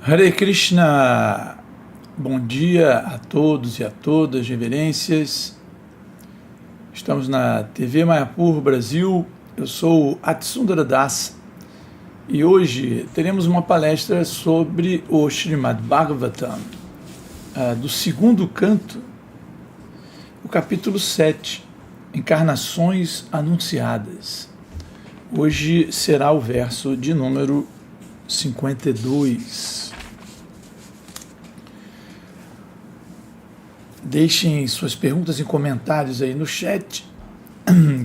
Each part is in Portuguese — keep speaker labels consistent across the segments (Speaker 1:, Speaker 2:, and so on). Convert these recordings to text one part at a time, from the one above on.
Speaker 1: Hare Krishna, bom dia a todos e a todas, reverências. Estamos na TV Mayapur Brasil, eu sou Atsundara Das e hoje teremos uma palestra sobre o Srimad Bhagavatam, do segundo canto, o capítulo 7, Encarnações Anunciadas. Hoje será o verso de número 52. Deixem suas perguntas e comentários aí no chat,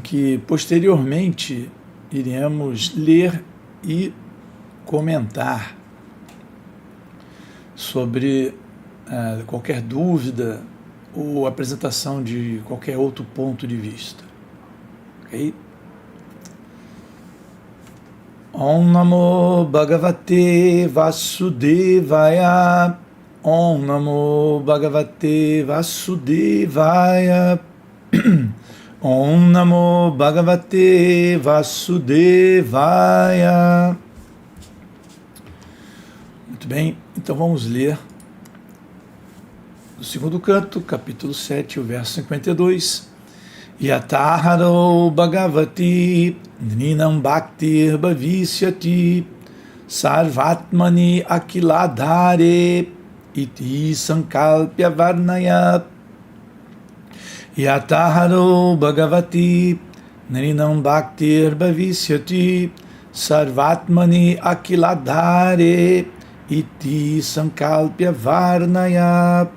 Speaker 1: que posteriormente iremos ler e comentar sobre qualquer dúvida ou apresentação de qualquer outro ponto de vista. Ok? Om Namo Bhagavate Vasudevaya. Om Namo Bhagavate Vasudevaya. Om Namo Bhagavate Vasudevaya. Muito bem, então vamos ler o segundo canto, capítulo 7, o verso 52. Yataharo Bhagavati Ninam Bhaktir Bhavisyati Sarvatmani Akiladhare Iti Sankalpya Varnaya. Yataharo Bhagavati Narinam Bhaktir Bhavisyati Sarvatmani Akiladhare Iti Sankalpya Varnaya.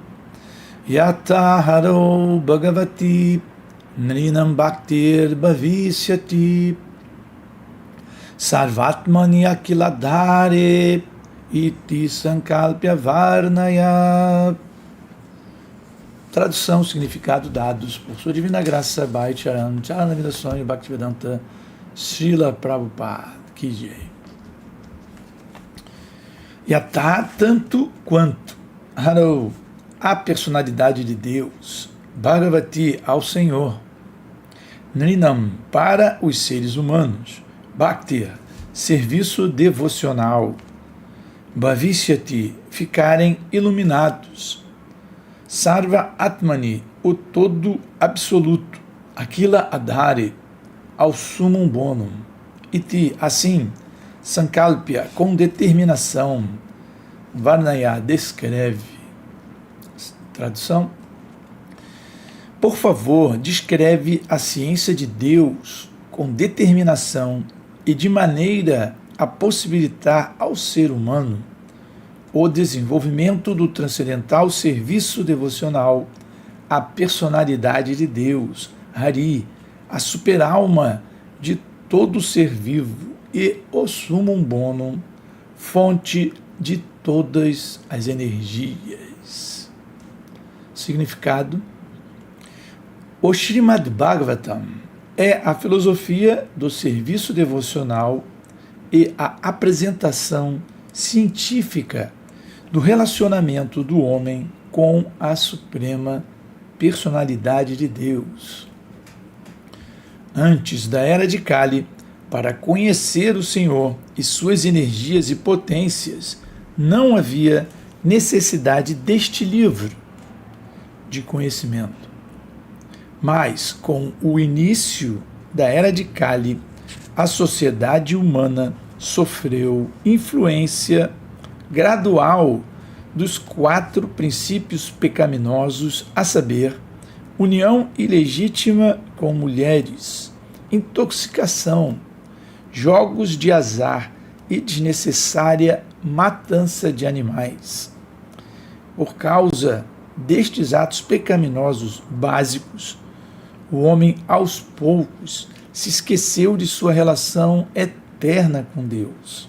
Speaker 1: Yataharo Bhagavati Narinam Bhaktir Bhavisyati Sarvatmani Akiladhare Iti Sankalpya Varnaya. Tradução, significado dados por sua divina graça Bhai Charan Charanavida Swami Bhaktivedanta Srila Prabhupada Ki. Yatá, tanto quanto, Haro, a personalidade de Deus, Bhagavati, ao Senhor, Nrinam, para os seres humanos, Bhaktir, serviço devocional, Bhavishyati, ficarem iluminados, Sarva Atmani, o todo absoluto, Akila Adhare, ao sumum bonum, Iti, assim, Sankalpya, com determinação, Varnaya, descreve. Tradução: por favor, descreve a ciência de Deus com determinação e de maneira a possibilitar ao ser humano o desenvolvimento do transcendental serviço devocional à personalidade de Deus, Hari, a superalma de todo ser vivo e o sumum bonum, fonte de todas as energias. Significado: o Srimad Bhagavatam é a filosofia do serviço devocional e a apresentação científica do relacionamento do homem com a suprema personalidade de Deus. Antes da Era de Kali, para conhecer o Senhor e suas energias e potências, não havia necessidade deste livro de conhecimento. Mas, com o início da Era de Kali, a sociedade humana sofreu influência gradual dos 4 princípios pecaminosos, a saber, união ilegítima com mulheres, intoxicação, jogos de azar e desnecessária matança de animais. Por causa destes atos pecaminosos básicos, o homem aos poucos se esqueceu de sua relação eterna com Deus.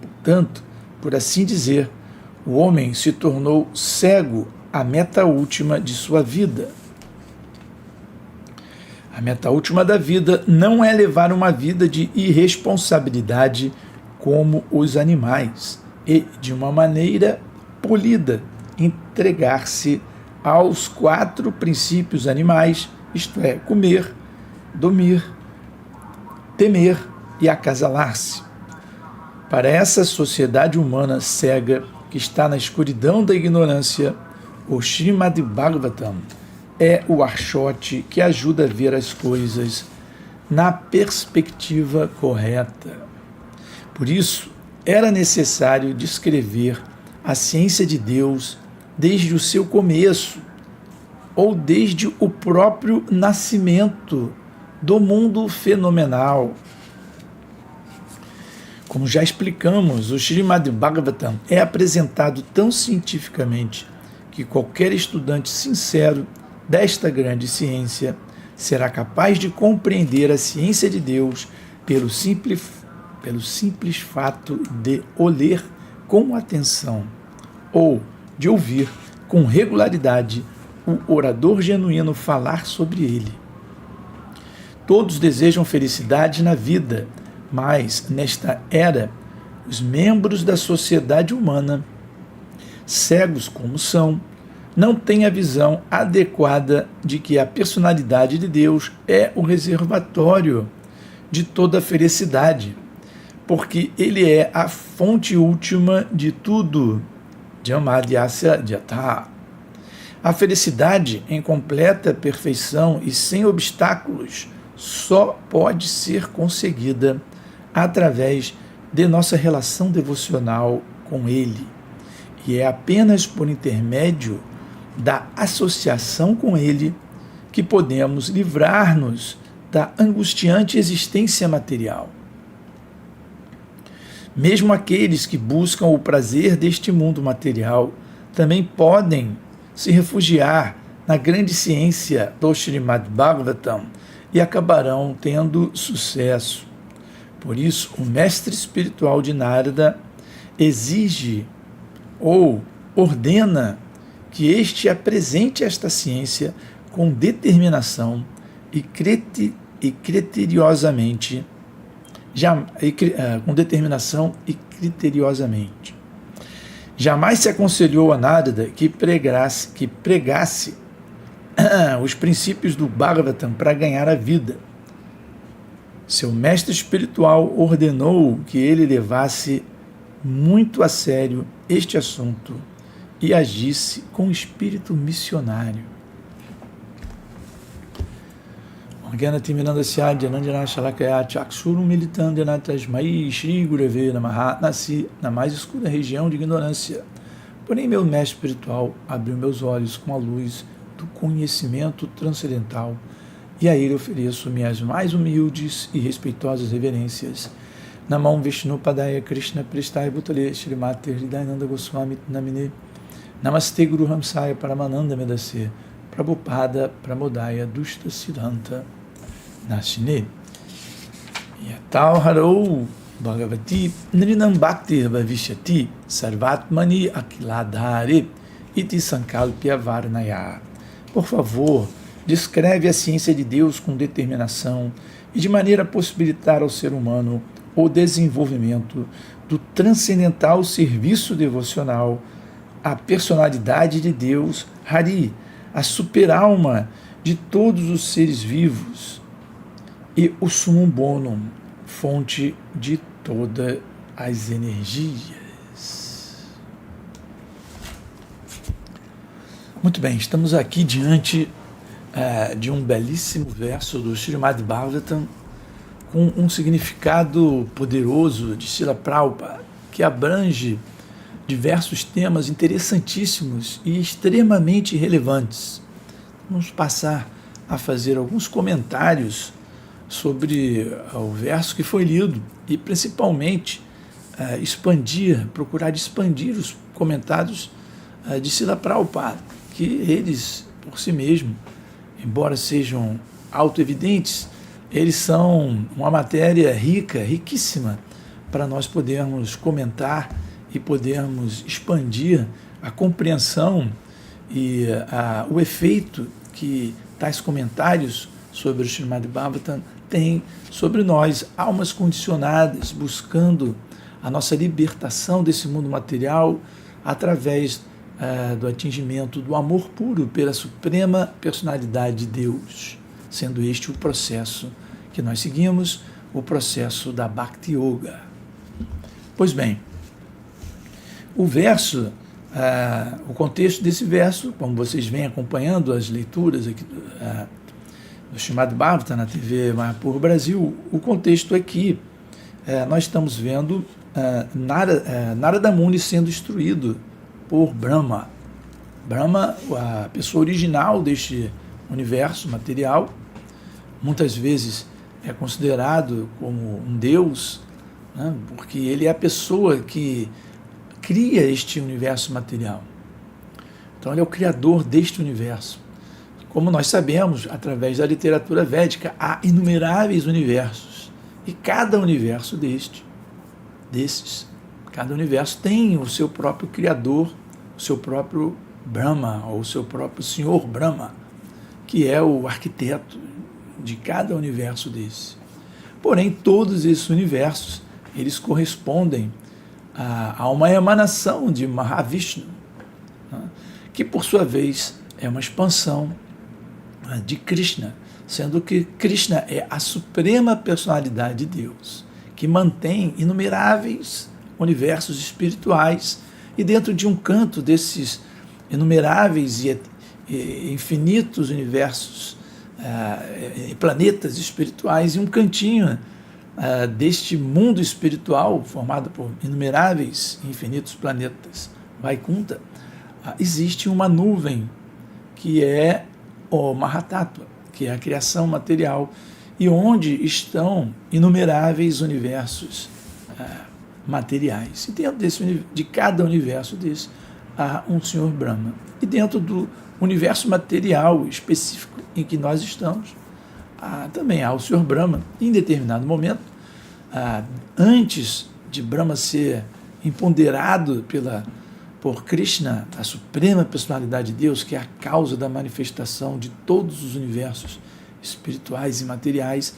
Speaker 1: Portanto, por assim dizer, o homem se tornou cego à meta última de sua vida. A meta última da vida não é levar uma vida de irresponsabilidade como os animais e, de uma maneira polida, entregar-se aos 4 princípios animais, isto é, comer, dormir, temer e acasalar-se. Para essa sociedade humana cega, que está na escuridão da ignorância, o Srimad Bhagavatam é o archote que ajuda a ver as coisas na perspectiva correta. Por isso, era necessário descrever a ciência de Deus desde o seu começo, ou desde o próprio nascimento do mundo fenomenal. Como já explicamos, o Srimad Bhagavatam é apresentado tão cientificamente que qualquer estudante sincero desta grande ciência será capaz de compreender a ciência de Deus pelo simples fato de o ler com atenção ou de ouvir com regularidade o orador genuíno falar sobre ele. Todos desejam felicidade na vida, mas, nesta era, os membros da sociedade humana, cegos como são, não têm a visão adequada de que a personalidade de Deus é o reservatório de toda a felicidade, porque ele é a fonte última de tudo. Jamadhyasya Jatha. A felicidade em completa perfeição e sem obstáculos só pode ser conseguida através de nossa relação devocional com Ele. E é apenas por intermédio da associação com Ele que podemos livrar-nos da angustiante existência material. Mesmo aqueles que buscam o prazer deste mundo material também podem se refugiar na grande ciência do Srimad Bhagavatam e acabarão tendo sucesso. Por isso, o mestre espiritual de Narada exige ou ordena que este apresente esta ciência com determinação e criteriosamente. Jamais se aconselhou a Narada que pregasse os princípios do Bhagavatam para ganhar a vida. Seu mestre espiritual ordenou que ele levasse muito a sério este assunto e agisse com espírito missionário. Nasci na mais escura região de ignorância, porém meu mestre espiritual abriu meus olhos com a luz do conhecimento transcendental e a ele ofereço minhas mais humildes e respeitosas reverências. Namam Vishnu Padaya Krishna Prestaya Bhutale Shrimate Hridayananda Goswami Namine Namaste Guru Ramsaya Paramananda Medase Prabhupada Pramodaya Dushta Siddhanta Nashine Yatal Harou Bhagavati Nrinam Bhakti Bhavishyati Sarvatmani Akiladhare Iti Sankalpya Varnaya. Por favor, descreve a ciência de Deus com determinação e de maneira a possibilitar ao ser humano o desenvolvimento do transcendental serviço devocional à personalidade de Deus, Hari, a superalma de todos os seres vivos, e o Summum Bonum, fonte de todas as energias. Muito bem, estamos aqui diante de um belíssimo verso do Srimad Bhagavatam com um significado poderoso de Srila Prabhupada, que abrange diversos temas interessantíssimos e extremamente relevantes. Vamos passar a fazer alguns comentários sobre o verso que foi lido e, principalmente, procurar expandir os comentários de Srila Prabhupada, que eles, por si mesmos, embora sejam autoevidentes, eles são uma matéria rica, riquíssima, para nós podermos comentar e podermos expandir a compreensão e o efeito que tais comentários sobre o Srimad Bhagavatam têm sobre nós, almas condicionadas, buscando a nossa libertação desse mundo material através do atingimento do amor puro pela suprema personalidade de Deus, sendo este o processo que nós seguimos, o processo da Bhakti Yoga. Pois bem, O verso, o contexto desse verso, como vocês vêm acompanhando as leituras aqui do Srimad Bhagavatam na TV Mayapur Brasil, o contexto é que nós estamos vendo Narada Muni sendo instruído por Brahma. Brahma, a pessoa original deste universo material, muitas vezes é considerado como um deus, né, porque ele é a pessoa que cria este universo material. Então ele é o criador deste universo. Como nós sabemos, através da literatura védica, há inumeráveis universos. E cada universo cada universo tem o seu próprio criador, o seu próprio Brahma, ou o seu próprio Senhor Brahma, que é o arquiteto de cada universo desse. Porém, todos esses universos, eles correspondem a uma emanação de Mahavishnu, né, que por sua vez é uma expansão de Krishna, sendo que Krishna é a suprema personalidade de Deus, que mantém inumeráveis universos espirituais, e dentro de um canto desses inumeráveis e infinitos universos e planetas espirituais, e um cantinho deste mundo espiritual formado por inumeráveis e infinitos planetas, Vaikuntha, existe uma nuvem que é o Mahatattva, que é a criação material, e onde estão inumeráveis universos materiais. E dentro de cada universo desse há um Senhor Brahma. E dentro do universo material específico em que nós estamos, também há o Senhor Brahma. Em determinado momento, antes de Brahma ser empoderado por Krishna, a suprema personalidade de Deus, que é a causa da manifestação de todos os universos espirituais e materiais,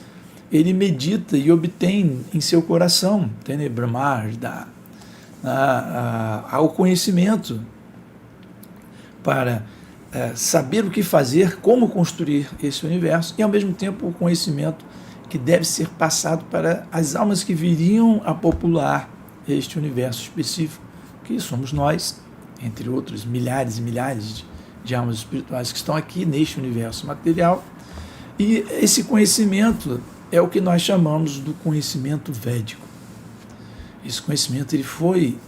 Speaker 1: ele medita e obtém em seu coração, Tenebramar, ao conhecimento para saber o que fazer, como construir esse universo, e ao mesmo tempo o conhecimento que deve ser passado para as almas que viriam a popular este universo específico, que somos nós, entre outros milhares e milhares de almas espirituais que estão aqui neste universo material. E esse conhecimento é o que nós chamamos do conhecimento védico. Esse conhecimento ele foi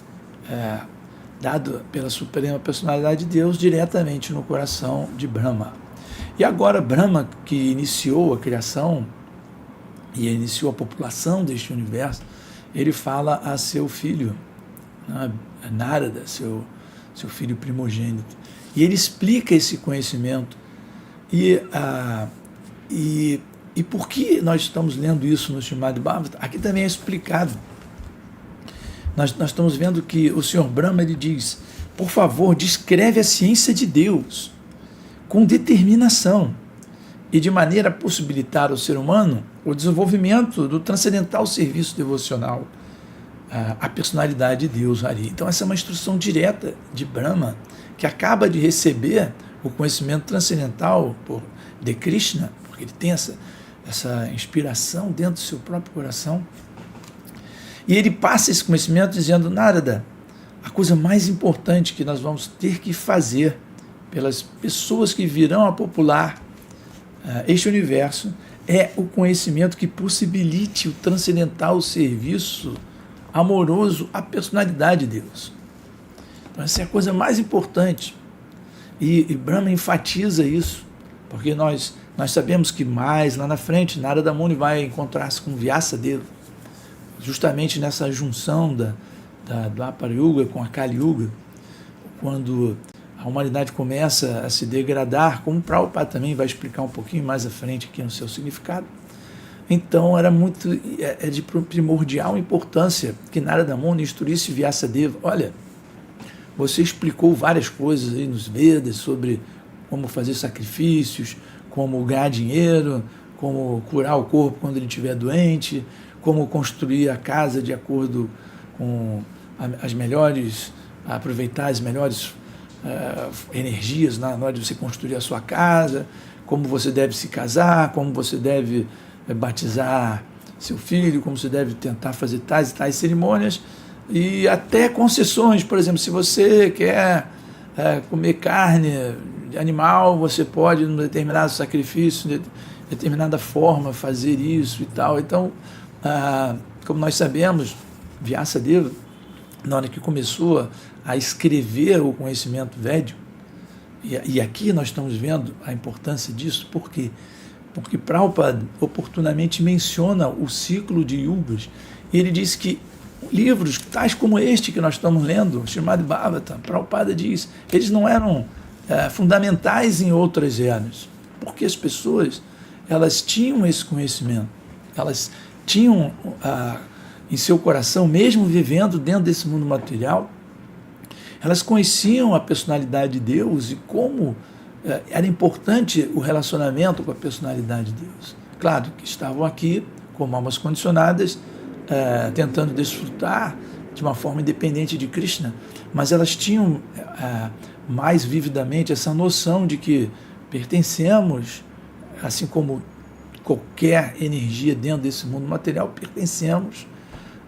Speaker 1: dado pela Suprema Personalidade de Deus diretamente no coração de Brahma. E agora Brahma, que iniciou a criação e iniciou a população deste universo, ele fala a seu filho, Narada, seu filho primogênito, e ele explica esse conhecimento. E por que nós estamos lendo isso no Srimad Bhagavatam? Aqui também é explicado. Nós estamos vendo que o Senhor Brahma ele diz: por favor, descreve a ciência de Deus com determinação e de maneira a possibilitar ao ser humano o desenvolvimento do transcendental serviço devocional à personalidade de Deus, Hari. Então essa é uma instrução direta de Brahma, que acaba de receber o conhecimento transcendental de Krishna, porque ele tem essa inspiração dentro do seu próprio coração. E ele passa esse conhecimento dizendo: Narada, a coisa mais importante que nós vamos ter que fazer pelas pessoas que virão a popular este universo é o conhecimento que possibilite o transcendental serviço amoroso à personalidade de Deus. Então essa é a coisa mais importante. E Brahma enfatiza isso, porque nós sabemos que mais lá na frente Narada Muni vai encontrar-se com Vyasadeva, justamente nessa junção do Dwapara Yuga com a Kali Yuga, quando a humanidade começa a se degradar, como o Prabhupada também vai explicar um pouquinho mais à frente aqui no seu significado. Então era de primordial importância que Narada Muni instruísse Vyasadeva: olha, você explicou várias coisas aí nos Vedas sobre como fazer sacrifícios, como ganhar dinheiro, como curar o corpo quando ele estiver doente, como construir a casa de acordo com aproveitar as melhores energias na hora de você construir a sua casa, como você deve se casar, como você deve batizar seu filho, como você deve tentar fazer tais e tais cerimônias. e até concessões. Por exemplo, se você quer comer carne de animal, você pode, num determinado sacrifício, de determinada forma, fazer isso e tal. Então, como nós sabemos, Vyasadeva, na hora que começou a escrever o conhecimento védico, e aqui nós estamos vendo a importância disso, por quê? Porque Prabhupada oportunamente menciona o ciclo de yugas, e ele diz que livros tais como este que nós estamos lendo, Srimad Bhagavatam, Prabhupada diz, eles não eram fundamentais em outras eras, porque as pessoas, elas tinham esse conhecimento, elas tinham em seu coração, mesmo vivendo dentro desse mundo material, elas conheciam a personalidade de Deus e como era importante o relacionamento com a personalidade de Deus. Claro que estavam aqui como almas condicionadas, tentando desfrutar de uma forma independente de Krishna, mas elas tinham mais vividamente essa noção de que pertencemos, assim como qualquer energia dentro desse mundo material, pertencemos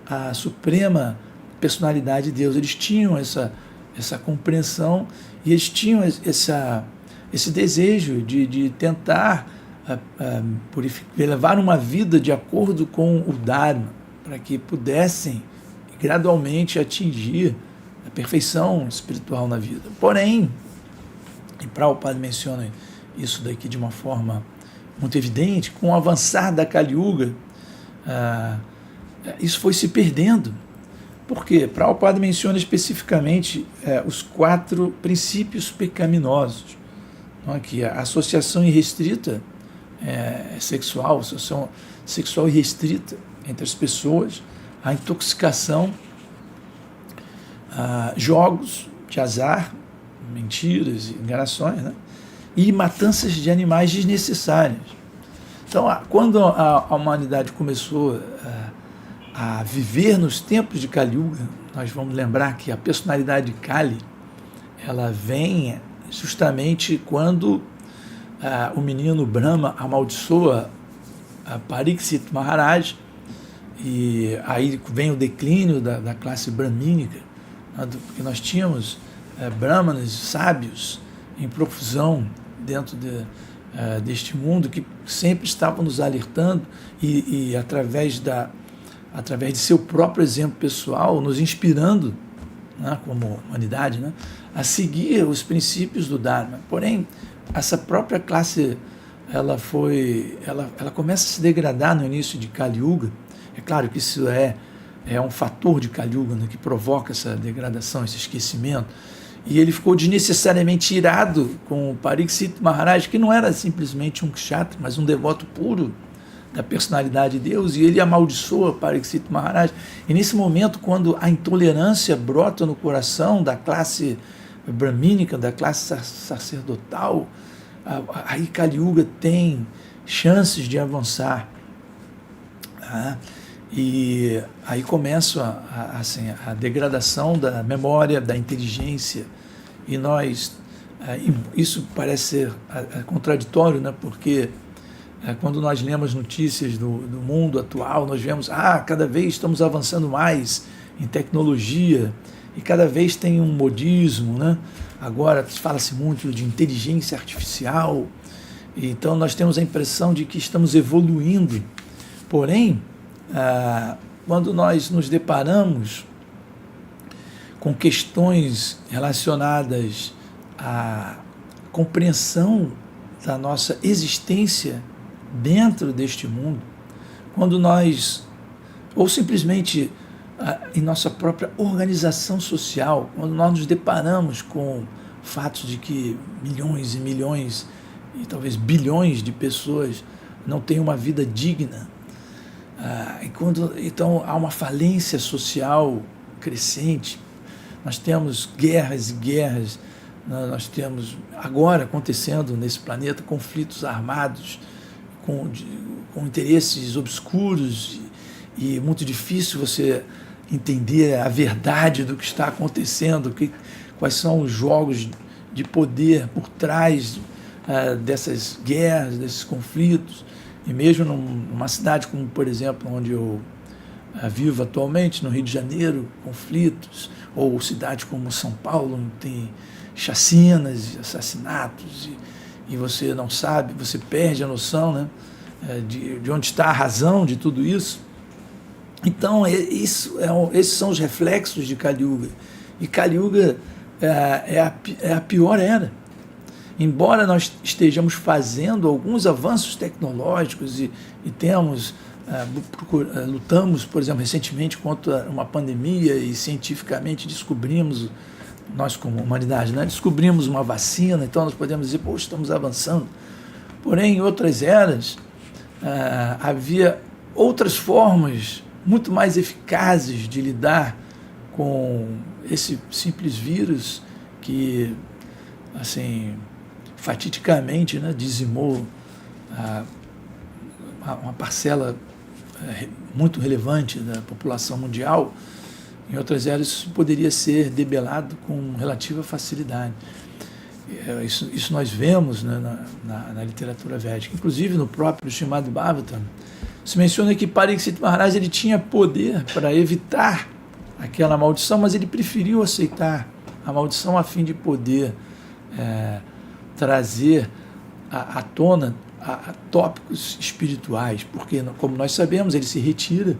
Speaker 1: à suprema personalidade de Deus. Eles tinham essa compreensão e eles tinham esse desejo de tentar levar uma vida de acordo com o Dharma, para que pudessem gradualmente atingir a perfeição espiritual na vida. Porém, e Prabhupada menciona isso daqui de uma forma muito evidente, com o avançar da Kali Yuga, isso foi se perdendo. Por quê? Prabhupada menciona especificamente os 4 princípios pecaminosos, não é? Que a associação irrestrita sexual, associação sexual irrestrita entre as pessoas, a intoxicação, jogos de azar, mentiras, enganações, né? E matanças de animais desnecessárias. Então, quando a humanidade começou a viver nos tempos de Kali Yuga, nós vamos lembrar que a personalidade de Kali, ela vem justamente quando o menino Brahma amaldiçoa Pariksit Maharaj, e aí vem o declínio da classe brahmínica, porque nós tínhamos brahmanas sábios em profusão dentro deste mundo, que sempre estavam nos alertando e através de seu próprio exemplo pessoal, nos inspirando, né, como humanidade, né, a seguir os princípios do Dharma. Porém, essa própria classe, ela começa a se degradar no início de Kali Yuga. É claro que isso é um fator de Kali Yuga, né, que provoca essa degradação, esse esquecimento. E ele ficou desnecessariamente irado com o Pariksit Maharaj, que não era simplesmente um kshatriya, mas um devoto puro da personalidade de Deus, e ele amaldiçoa Pariksit Maharaj. E nesse momento, quando a intolerância brota no coração da classe brahmínica, da classe sacerdotal, aí Kali Yuga tem chances de avançar. E aí começa a degradação da memória, da inteligência, e isso parece ser contraditório, né? Porque quando nós lemos notícias do mundo atual, nós vemos, cada vez estamos avançando mais em tecnologia, e cada vez tem um modismo, né? Agora fala-se muito de inteligência artificial, então nós temos a impressão de que estamos evoluindo. Porém, quando nós nos deparamos com questões relacionadas à compreensão da nossa existência dentro deste mundo, quando nós, ou simplesmente em nossa própria organização social, quando nós nos deparamos com fatos de que milhões e milhões e talvez bilhões de pessoas não têm uma vida digna, então há uma falência social crescente, nós temos guerras e guerras, nós temos agora acontecendo nesse planeta conflitos armados com interesses obscuros, e muito difícil você entender a verdade do que está acontecendo, quais são os jogos de poder por trás dessas guerras, desses conflitos. E mesmo numa cidade como, por exemplo, onde eu vive atualmente no Rio de Janeiro, conflitos, ou cidades como São Paulo, onde tem chacinas, assassinatos, e você não sabe, você perde a noção, né, de onde está a razão de tudo isso. Então, esses são os reflexos de Kali Yuga. E Kali Yuga é a pior era. Embora nós estejamos fazendo alguns avanços tecnológicos e lutamos, por exemplo, recentemente contra uma pandemia e cientificamente descobrimos, nós como humanidade, né, descobrimos uma vacina, então nós podemos dizer, poxa, estamos avançando. Porém, em outras eras, havia outras formas muito mais eficazes de lidar com esse simples vírus que, assim, fatidicamente, né, dizimou uma parcela muito relevante da população mundial. Em outras eras isso poderia ser debelado com relativa facilidade. Isso nós vemos, né, na literatura védica. Inclusive no próprio Srimad Bhagavatam se menciona que Parikshit Maharaj ele tinha poder para evitar aquela maldição, mas ele preferiu aceitar a maldição a fim de poder trazer à tona tópicos espirituais, porque, como nós sabemos, ele se retira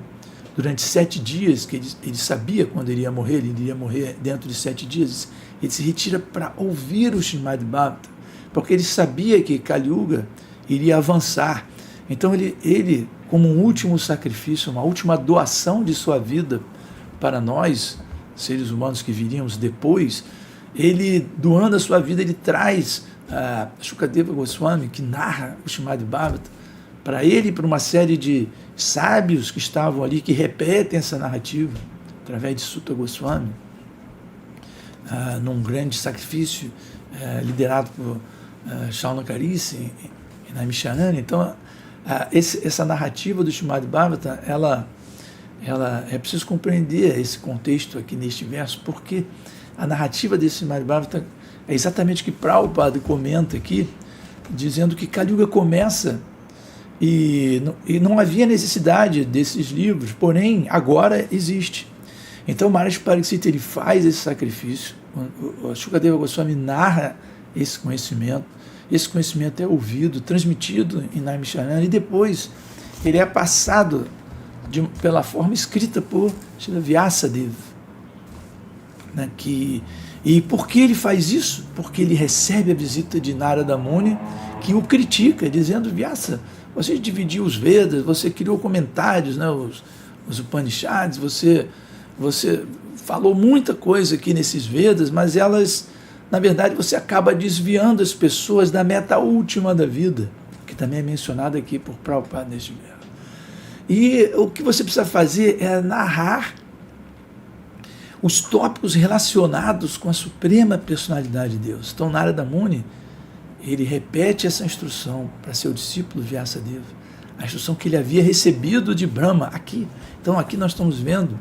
Speaker 1: durante 7 dias, que ele sabia quando ele iria morrer dentro de 7 dias, ele se retira para ouvir o Srimad Bhagavatam, porque ele sabia que Kali Yuga iria avançar. Então ele, como um último sacrifício, uma última doação de sua vida para nós, seres humanos que viríamos depois, ele, doando a sua vida, ele traz Shukadeva Goswami, que narra o Srimad Bhagavatam, para ele e para uma série de sábios que estavam ali, que repetem essa narrativa, através de Sutta Goswami, num grande sacrifício liderado por Shaunakari e Naimisharani. Então, essa narrativa do Srimad Bhagavatam, ela é preciso compreender esse contexto aqui neste verso, porque a narrativa desse Srimad Bhagavatam é exatamente o que Prabhupada comenta aqui, dizendo que Kali Yuga começa e não havia necessidade desses livros, porém agora existe. Então Maharaj Parikshit ele faz esse sacrifício, o Shukadeva Goswami narra esse conhecimento é ouvido, transmitido em Naimisharana, e depois ele é passado pela forma escrita por Srila Vyasadeva, né, e por que ele faz isso? Porque ele recebe a visita de Narada Muni, que o critica, dizendo: Vyasa, você dividiu os Vedas, você criou comentários, né, os Upanishads, você falou muita coisa aqui nesses Vedas, mas elas, na verdade, você acaba desviando as pessoas da meta última da vida, que também é mencionada aqui por Prabhupada neste verso. E o que você precisa fazer é narrar os tópicos relacionados com a suprema personalidade de Deus. Então, Narada Muni, ele repete essa instrução para seu discípulo Vyasadeva, a instrução que ele havia recebido de Brahma aqui. Então, aqui nós estamos vendo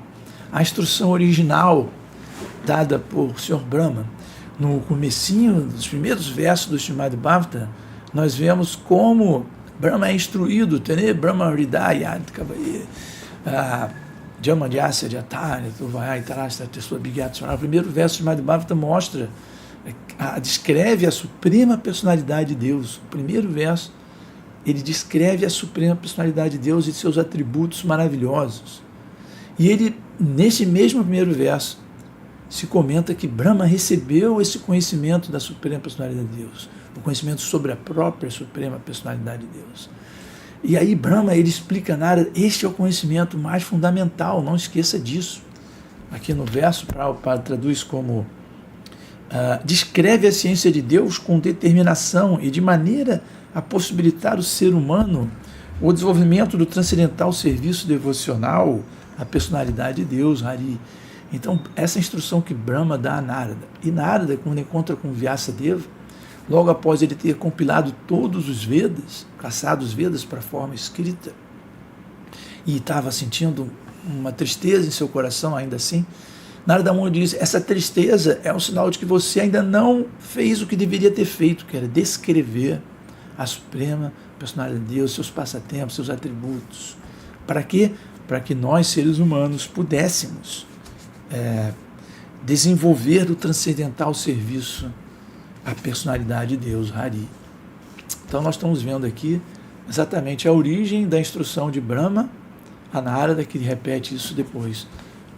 Speaker 1: a instrução original dada por Sr. Brahma. No comecinho dos primeiros versos do Srimad Bhagavatam, nós vemos como Brahma é instruído, Tene Brahma Hridaya Kavaye, Jamandyasya Jatari, Tuvaya Itarasta Tesua Bigyatsuana. O primeiro verso do Srimad Bhagavatam mostra, descreve a suprema personalidade de Deus. O primeiro verso, ele descreve a suprema personalidade de Deus e seus atributos maravilhosos. E ele, nesse mesmo primeiro verso, se comenta que Brahma recebeu esse conhecimento da suprema personalidade de Deus, o conhecimento sobre a própria suprema personalidade de Deus. E aí Brahma, ele explica Narada, este é o conhecimento mais fundamental, não esqueça disso. Aqui no verso, Prabhupada traduz como descreve a ciência de Deus com determinação e de maneira a possibilitar o ser humano o desenvolvimento do transcendental serviço devocional à personalidade de Deus, Hari. Então, essa instrução que Brahma dá a Narada. E Narada, quando encontra com Vyasadeva, logo após ele ter compilado todos os Vedas, caçado os Vedas para a forma escrita, e estava sentindo uma tristeza em seu coração ainda assim, Narada Muni diz: essa tristeza é um sinal de que você ainda não fez o que deveria ter feito, que era descrever a suprema personalidade de Deus, seus passatempos, seus atributos. Para quê? para que nós, seres humanos, pudéssemos desenvolver do transcendental serviço à personalidade de Deus, Hari. Então nós estamos vendo aqui exatamente a origem da instrução de Brahma a Narada, que repete isso depois,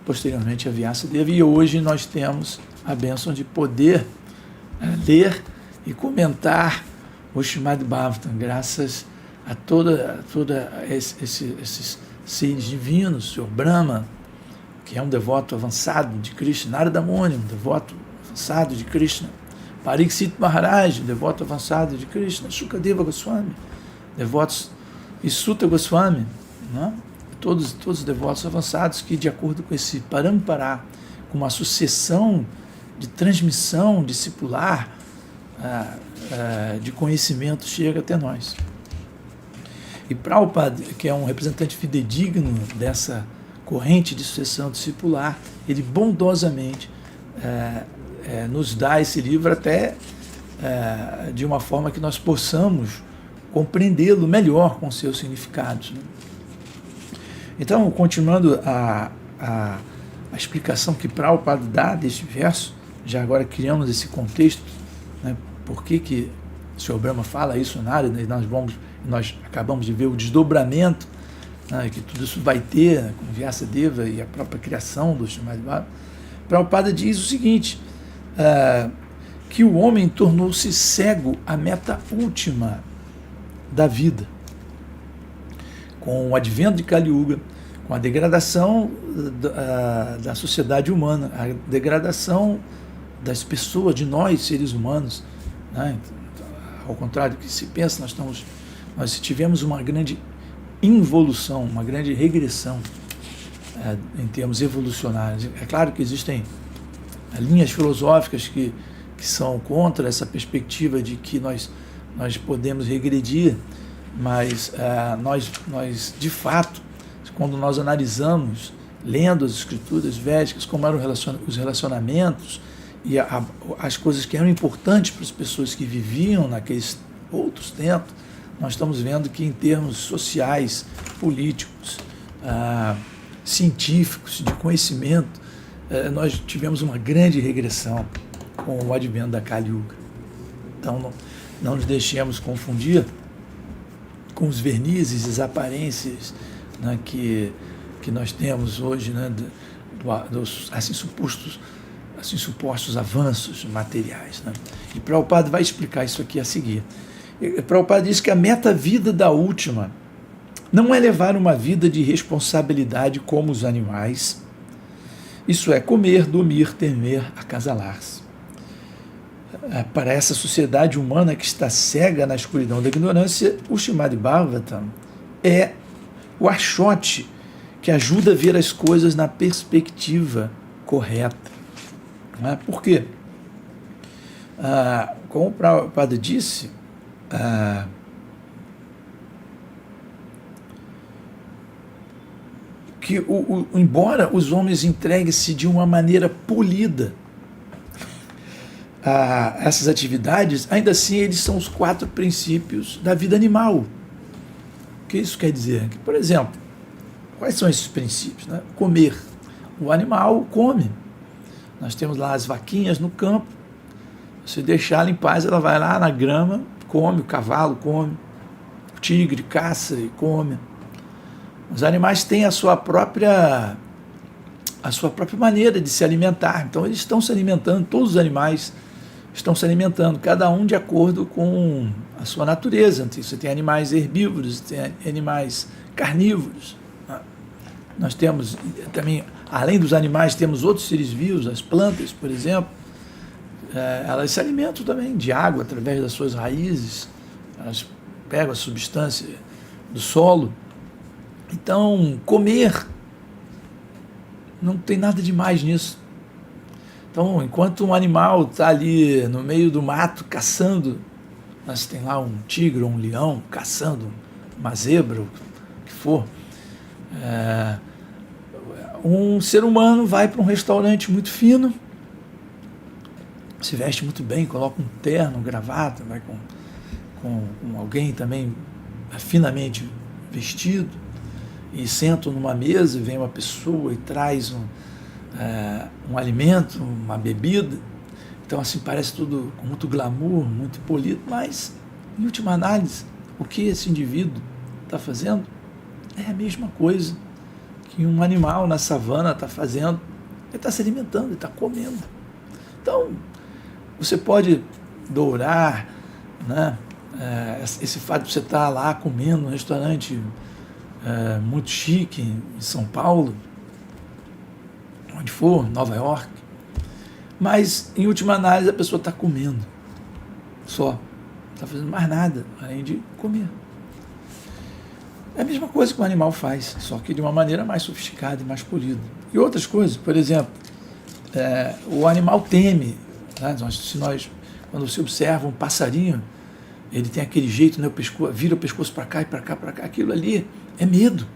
Speaker 1: posteriormente a Vyasadeva, e hoje nós temos a bênção de poder ler e comentar o Srimad Bhagavatam, graças a toda esses seres divinos, o Sr. Brahma, que é um devoto avançado de Krishna, Narada Muni, um devoto avançado de Krishna, Pariksit Maharaj, um devoto avançado de Krishna, Shukadeva Goswami, devotos, e Sutta Goswami, né? Todos os devotos avançados que, de acordo com esse parampara, com uma sucessão de transmissão discipular de conhecimento, chega até nós. E Prabhupada, que é um representante fidedigno dessa corrente de sucessão discipular, ele bondosamente nos dá esse livro até de uma forma que nós possamos compreendê-lo melhor com seus significados, né? Então, continuando a explicação que Prabhupada dá deste verso, já agora criamos esse contexto, né, por que o Sr. Brahma fala isso na área, né, nós acabamos de ver o desdobramento, né, que tudo isso vai ter, né, com Vyasadeva e a própria criação do Srimad Bhagavatam. Prabhupada diz o seguinte, que o homem tornou-se cego à meta última da vida, com o advento de Kali Yuga, com a degradação da sociedade humana, a degradação das pessoas, de nós, seres humanos, né? Ao contrário do que se pensa, nós tivemos uma grande involução, uma grande regressão em termos evolucionários. É claro que existem linhas filosóficas que são contra essa perspectiva de que nós podemos regredir, mas nós, de fato, quando nós analisamos, lendo as escrituras védicas, como eram os relacionamentos e as coisas que eram importantes para as pessoas que viviam naqueles outros tempos, nós estamos vendo que em termos sociais, políticos, científicos, de conhecimento, nós tivemos uma grande regressão com o advento da Kali Yuga. Então não nos deixemos confundir com os vernizes e as aparências, né, que nós temos hoje, né, dos supostos avanços materiais, né? E Prabhupada vai explicar isso aqui a seguir. Prabhupada diz que a meta-vida da última não é levar uma vida de responsabilidade como os animais, isso é, comer, dormir, temer, acasalar-se. Para essa sociedade humana que está cega na escuridão da ignorância, o Srimad Bhagavatam é o achote que ajuda a ver as coisas na perspectiva correta. Não é? Por quê? Como o Prabhupada disse, que embora os homens entreguem-se de uma maneira polida a essas atividades, ainda assim eles são os 4 princípios da vida animal. O que isso quer dizer? Que, por exemplo, quais são esses princípios, né? Comer. O animal come. Nós temos lá as vaquinhas no campo, se deixá-la em paz, ela vai lá na grama, come, o cavalo come, o tigre caça e come. Os animais têm a sua própria maneira de se alimentar, então eles estão se alimentando, todos os animais estão se alimentando, cada um de acordo com a sua natureza. Você tem animais herbívoros, tem animais carnívoros. Nós temos também, além dos animais, temos outros seres vivos, as plantas, por exemplo, elas se alimentam também de água através das suas raízes, elas pegam a substância do solo. Então, comer, não tem nada demais nisso. Então, enquanto um animal está ali no meio do mato caçando, mas tem lá um tigre ou um leão caçando uma zebra, o que for, um ser humano vai para um restaurante muito fino, se veste muito bem, coloca um terno, gravata, vai com alguém também finamente vestido, e sentam numa mesa e vem uma pessoa e traz um alimento, uma bebida. Então, assim, parece tudo com muito glamour, muito polido, mas, em última análise, o que esse indivíduo está fazendo é a mesma coisa que um animal na savana está fazendo. Ele está se alimentando, ele está comendo. Então, você pode dourar, né, esse fato de você estar lá comendo num restaurante muito chique em São Paulo, onde for, Nova York, mas, em última análise, a pessoa está comendo só, não está fazendo mais nada além de comer. É a mesma coisa que o animal faz, só que de uma maneira mais sofisticada e mais polida. E outras coisas, por exemplo, o animal teme, né? Quando você observa um passarinho, ele tem aquele jeito, né? Vira o pescoço para cá e para cá, aquilo ali é medo.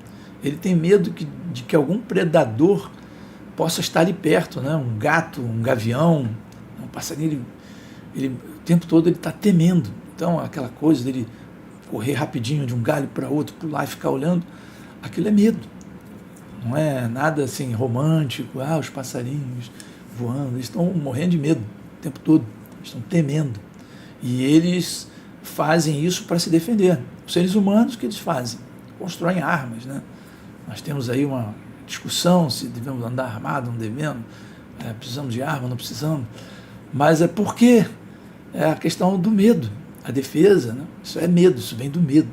Speaker 1: Ele tem medo de que algum predador possa estar ali perto, né? Um gato, um gavião, um passarinho, ele o tempo todo ele está temendo. Então, aquela coisa dele correr rapidinho de um galho para outro, pular e ficar olhando, aquilo é medo. Não é nada assim romântico, os passarinhos voando, eles estão morrendo de medo o tempo todo, estão temendo. E eles fazem isso para se defender. Os seres humanos, o que eles fazem? Constroem armas, né? Nós temos aí uma discussão se devemos andar armado, não devemos, precisamos de arma, não precisamos, mas é porque é a questão do medo, a defesa, né? Isso é medo, isso vem do medo.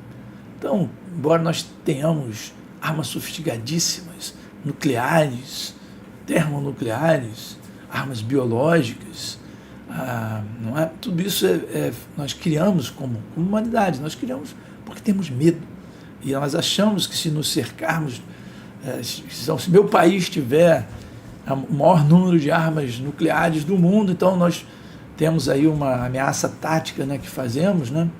Speaker 1: Então, embora nós tenhamos armas sofisticadíssimas, nucleares, termonucleares, armas biológicas, não é? Tudo isso nós criamos como humanidade, nós criamos porque temos medo. E nós achamos que se nos cercarmos, se meu país tiver o maior número de armas nucleares do mundo, então nós temos aí uma ameaça tática, né, que fazemos, né,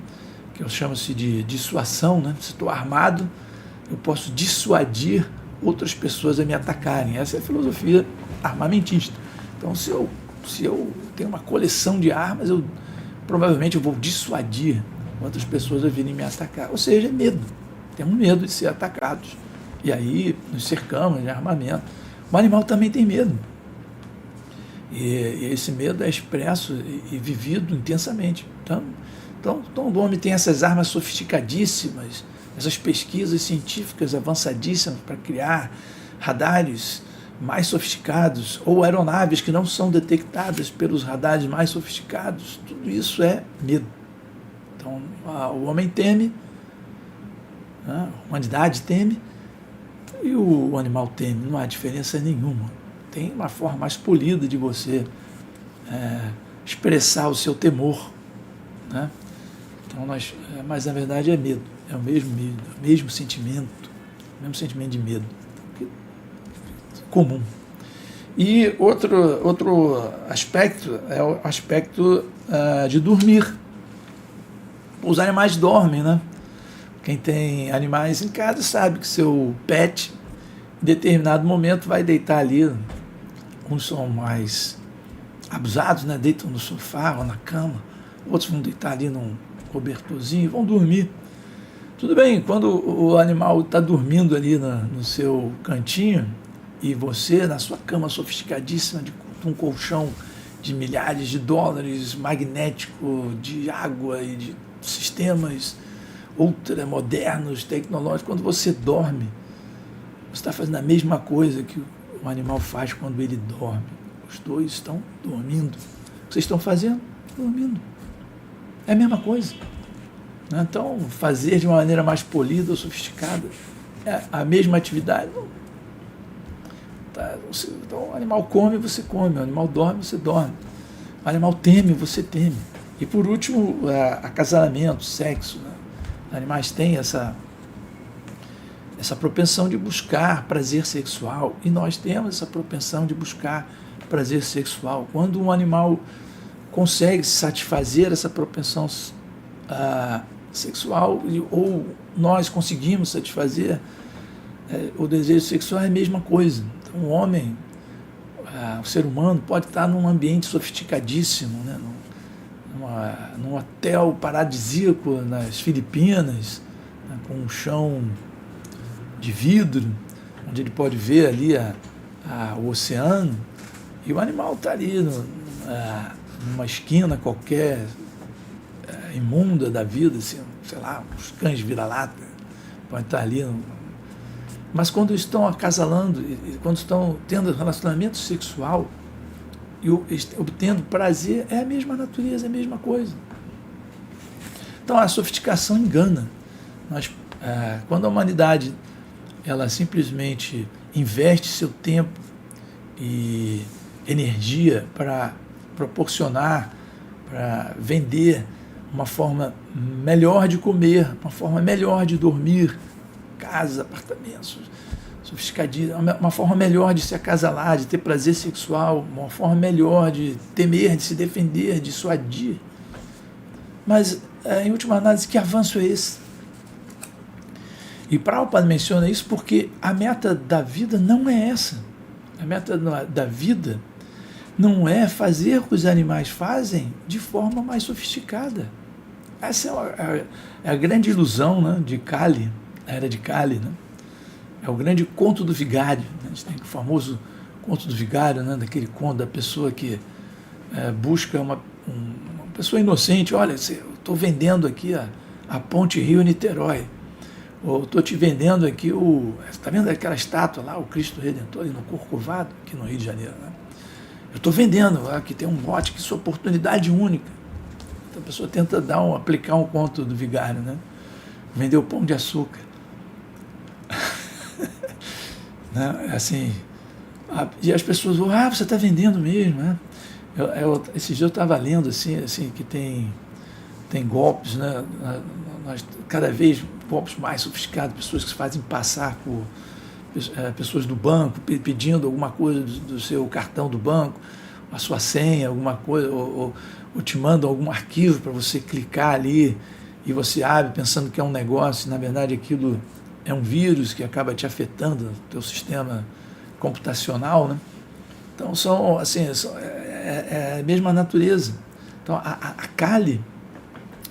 Speaker 1: que chama-se de dissuasão, né? Se estou armado, eu posso dissuadir outras pessoas a me atacarem. Essa é a filosofia armamentista. Então, se eu tenho uma coleção de armas, provavelmente eu vou dissuadir outras pessoas a virem me atacar. Ou seja, é medo. Temos medo de ser atacados. E aí nos cercamos de armamento. O animal também tem medo. E esse medo é expresso e vivido intensamente. Então o homem tem essas armas sofisticadíssimas, essas pesquisas científicas avançadíssimas para criar radares mais sofisticados ou aeronaves que não são detectadas pelos radares mais sofisticados. Tudo isso é medo. Então o homem teme, a humanidade teme e o animal teme. Não há diferença nenhuma. Tem uma forma mais polida de você expressar o seu temor, né? Então mas na verdade é medo, é o mesmo medo, o mesmo sentimento de medo comum. E outro aspecto é o aspecto de dormir. Os animais dormem, né? Quem tem animais em casa sabe que seu pet, em determinado momento, vai deitar ali. Uns são mais abusados, né? Deitam no sofá ou na cama. Outros vão deitar ali num cobertorzinho e vão dormir. Tudo bem, quando o animal está dormindo ali no seu cantinho e você na sua cama sofisticadíssima de um colchão de milhares de dólares, magnético, de água e de sistemas ultramodernos, tecnológicos, quando você dorme, você está fazendo a mesma coisa que o animal faz quando ele dorme. Os dois estão dormindo. O que vocês estão fazendo? Dormindo. É a mesma coisa. Então, fazer de uma maneira mais polida ou sofisticada é a mesma atividade. Então, o animal come, você come. O animal dorme, você dorme. O animal teme, você teme. E, por último, acasalamento, sexo, né? Os animais têm essa propensão de buscar prazer sexual, e nós temos essa propensão de buscar prazer sexual. Quando um animal consegue satisfazer essa propensão sexual, ou nós conseguimos satisfazer o desejo sexual, é a mesma coisa. Então, o homem, o ser humano, pode estar num ambiente sofisticadíssimo, né? Num hotel paradisíaco nas Filipinas, né? Com um chão de vidro, onde ele pode ver ali o oceano, e o animal está ali numa esquina qualquer, imunda da vida, assim, sei lá, os cães vira-lata, podem estar ali. Mas quando estão acasalando, quando estão tendo relacionamento sexual e obtendo prazer, é a mesma natureza, é a mesma coisa. Então a sofisticação engana. Quando a humanidade ela simplesmente investe seu tempo e energia para proporcionar, para vender uma forma melhor de comer, uma forma melhor de dormir, casas, apartamentos, sofisticadinho, uma forma melhor de se acasalar, de ter prazer sexual, uma forma melhor de temer, de se defender, de dissuadir. Mas, em última análise, que avanço é esse? E Prabhupada menciona isso porque a meta da vida não é essa. A meta da vida não é fazer o que os animais fazem de forma mais sofisticada. Essa é a grande ilusão, né, de Kali, a era de Kali. Né? É o grande conto do vigário. Né? A gente tem o famoso conto do vigário, né, daquele conto da pessoa que busca uma pessoa inocente. Olha, eu estou vendendo aqui a ponte Rio-Niterói. Ou estou te vendendo aqui está vendo aquela estátua lá, o Cristo Redentor, ali no Corcovado, aqui no Rio de Janeiro, né? Eu estou vendendo, aqui tem um bote, que isso é oportunidade única. Então a pessoa tenta aplicar um conto do vigário, né? Vender o pão de açúcar. Né? Assim, e as pessoas vão, você está vendendo mesmo, né? Esses dias eu estava lendo assim, que tem golpes, né? Cada vez golpes mais sofisticados, pessoas que se fazem passar por pessoas do banco, pedindo alguma coisa do seu cartão do banco, a sua senha, alguma coisa, ou te mandam algum arquivo para você clicar ali e você abre pensando que é um negócio, e na verdade aquilo é um vírus que acaba te afetando o teu sistema computacional, né? Então é a mesma natureza. Então a Kali,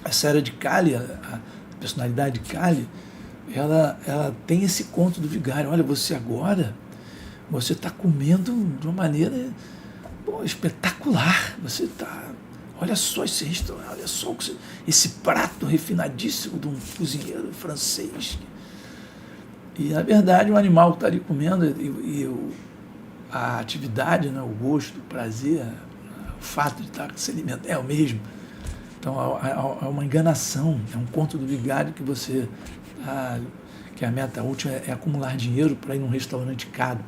Speaker 1: essa era de Kali, a personalidade de Kali, ela tem esse conto do vigário. Olha, você está comendo de uma maneira espetacular. Você está, olha só esse restaurante, olha só esse prato refinadíssimo de um cozinheiro francês. E na verdade o animal que está ali comendo a atividade, né, o gosto, o prazer, o fato de estar se alimentando é o mesmo. Então é uma enganação, é um conto do vigário que a meta última é acumular dinheiro para ir num restaurante caro.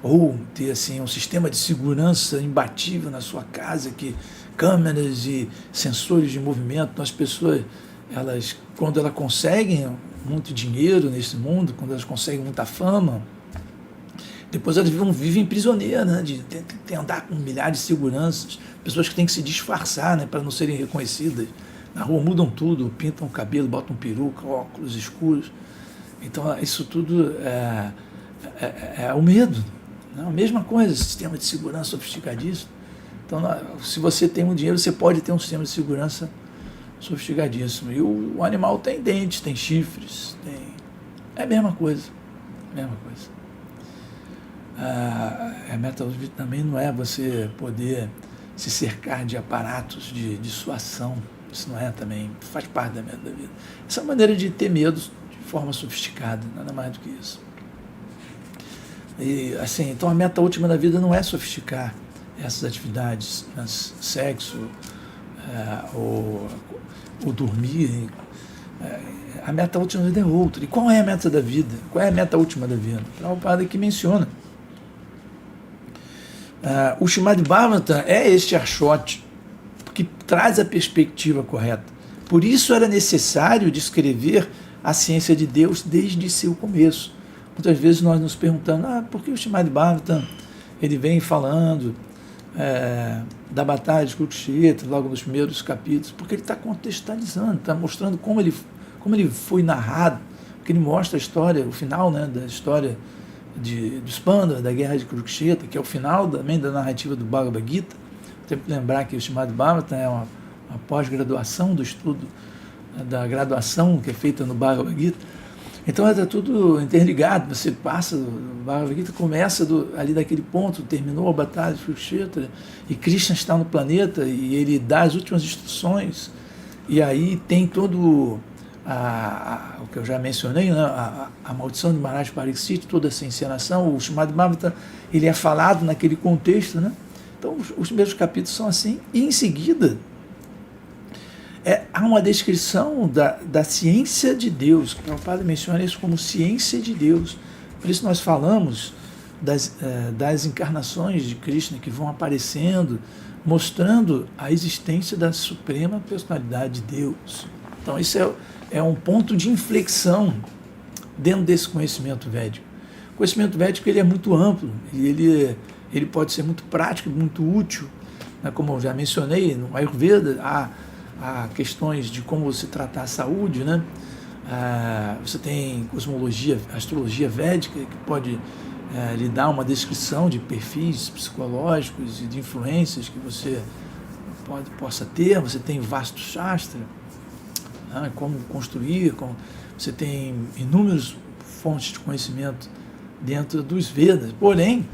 Speaker 1: Ou ter assim, um sistema de segurança imbatível na sua casa, câmeras e sensores de movimento. Então, as pessoas, quando elas conseguem muito dinheiro nesse mundo, quando elas conseguem muita fama, depois elas vivem prisioneiras, né, de andar com milhares de seguranças, pessoas que têm que se disfarçar, né, para não serem reconhecidas. Na rua mudam tudo, pintam o cabelo, botam peruca, óculos escuros. Então isso tudo é o medo. Né? A mesma coisa, sistema de segurança sofisticadíssimo. Então, se você tem um dinheiro, você pode ter um sistema de segurança sofisticadíssimo. E o animal tem dentes, tem chifres, é a mesma coisa. A meta também não é você poder se cercar de aparatos de dissuasão. Isso não é também, faz parte da meta da vida. Essa é uma maneira de ter medo de forma sofisticada, nada mais do que isso. E, assim, então a meta última da vida não é sofisticar essas atividades, né, sexo, ou dormir. A meta última da vida é outra. E qual é a meta da vida? Qual é a meta última da vida? Então, o padre que menciona. O Srimad Bhagavatam é este Arshot que traz a perspectiva correta. Por isso era necessário descrever a ciência de Deus desde seu começo. Muitas vezes nós nos perguntamos, por que o Srimad Bhagavatam ele vem falando da batalha de Kurukshetra, logo nos primeiros capítulos? Porque ele está contextualizando, está mostrando como ele foi narrado, porque ele mostra a história, o final, né, da história dos Pandavas, da guerra de Kurukshetra, que é o final também da narrativa do Bhagavad Gita. Tem que lembrar que o Srimad Bhagavatam é uma pós-graduação do estudo, da graduação que é feita no Bhagavad Gita. Então está tudo interligado, você passa, o Bhagavad Gita começa ali daquele ponto, terminou a batalha de Kurukshetra, e Krishna está no planeta, e ele dá as últimas instruções, e aí tem todo o que eu já mencionei, né, a maldição de Maharaj Pariksit, toda essa encenação, o Srimad Bhagavatam, ele é falado naquele contexto, né? Então os primeiros capítulos são assim, e em seguida há uma descrição da ciência de Deus. O Prabhupada menciona isso como ciência de Deus. Por isso nós falamos das encarnações de Krishna que vão aparecendo, mostrando a existência da Suprema Personalidade de Deus. Então isso é um ponto de inflexão dentro desse conhecimento védico. O conhecimento védico ele é muito amplo, e ele pode ser muito prático, muito útil, né? Como eu já mencionei, no Ayurveda há questões de como você tratar a saúde, né? Você tem cosmologia, astrologia védica, que pode lhe dar uma descrição de perfis psicológicos e de influências que você possa ter. Você tem vasto Shastra, né? Como construir, você tem inúmeras fontes de conhecimento dentro dos Vedas. Porém,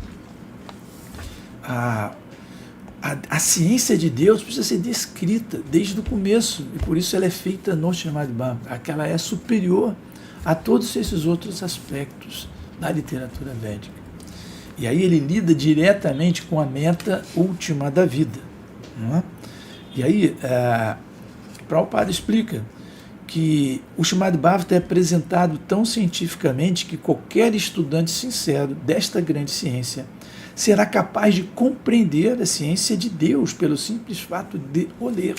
Speaker 1: a ciência de Deus precisa ser descrita desde o começo, e por isso ela é feita no Srimad Bhagavatam, que ela é superior a todos esses outros aspectos da literatura védica. E aí ele lida diretamente com a meta última da vida. Não é? E aí, Prabhupada explica que o Srimad Bhagavatam é apresentado tão cientificamente que qualquer estudante sincero desta grande ciência será capaz de compreender a ciência de Deus pelo simples fato de o ler.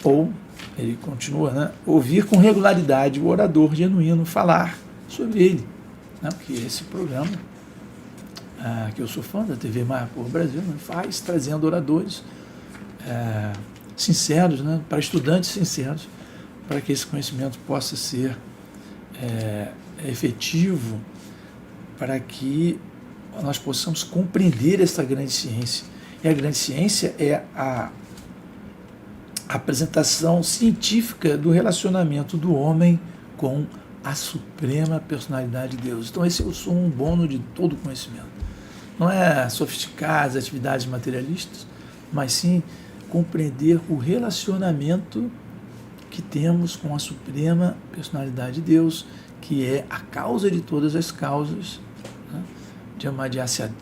Speaker 1: Ou, ele continua, né, ouvir com regularidade o orador genuíno falar sobre ele. Né, porque esse programa, que eu sou fã da TV Mayapur Brasil, né, faz trazendo oradores sinceros, né, para estudantes sinceros, para que esse conhecimento possa ser efetivo, para que nós possamos compreender essa grande ciência. E a grande ciência é a apresentação científica do relacionamento do homem com a Suprema Personalidade de Deus. Então esse é o sumo bono de todo conhecimento. Não é sofisticar as atividades materialistas, mas sim compreender o relacionamento que temos com a Suprema Personalidade de Deus, que é a causa de todas as causas, né? Jamadhyasya,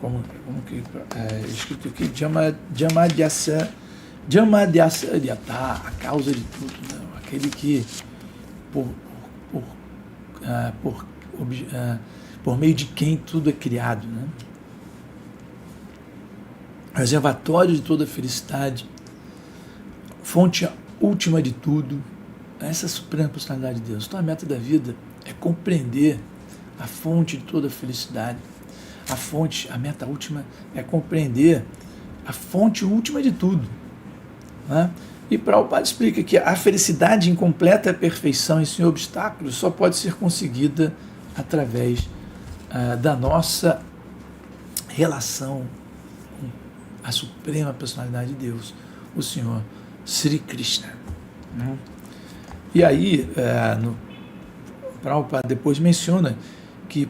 Speaker 1: como que é escrito aqui, Jamadhyasya, a causa de tudo, né? Aquele que por meio de quem tudo é criado, né? Reservatório de toda a felicidade, fonte última de tudo, essa é a Suprema Personalidade de Deus. Então a meta da vida é compreender a fonte de toda a felicidade. A meta última é compreender a fonte última de tudo, né? E Prabhupada explica que a felicidade em completa perfeição e sem obstáculos só pode ser conseguida através da nossa relação com a Suprema Personalidade de Deus, o Senhor Sri Krishna, né? E aí, Prabhupada depois menciona que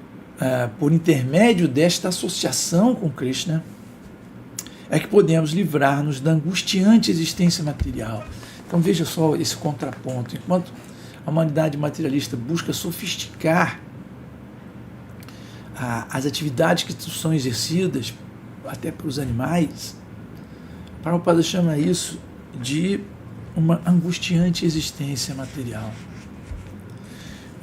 Speaker 1: por intermédio desta associação com Krishna é que podemos livrar-nos da angustiante existência material. Então veja só esse contraponto. Enquanto a humanidade materialista busca sofisticar as atividades que são exercidas até para os animais, Prabhupada chama isso de uma angustiante existência material.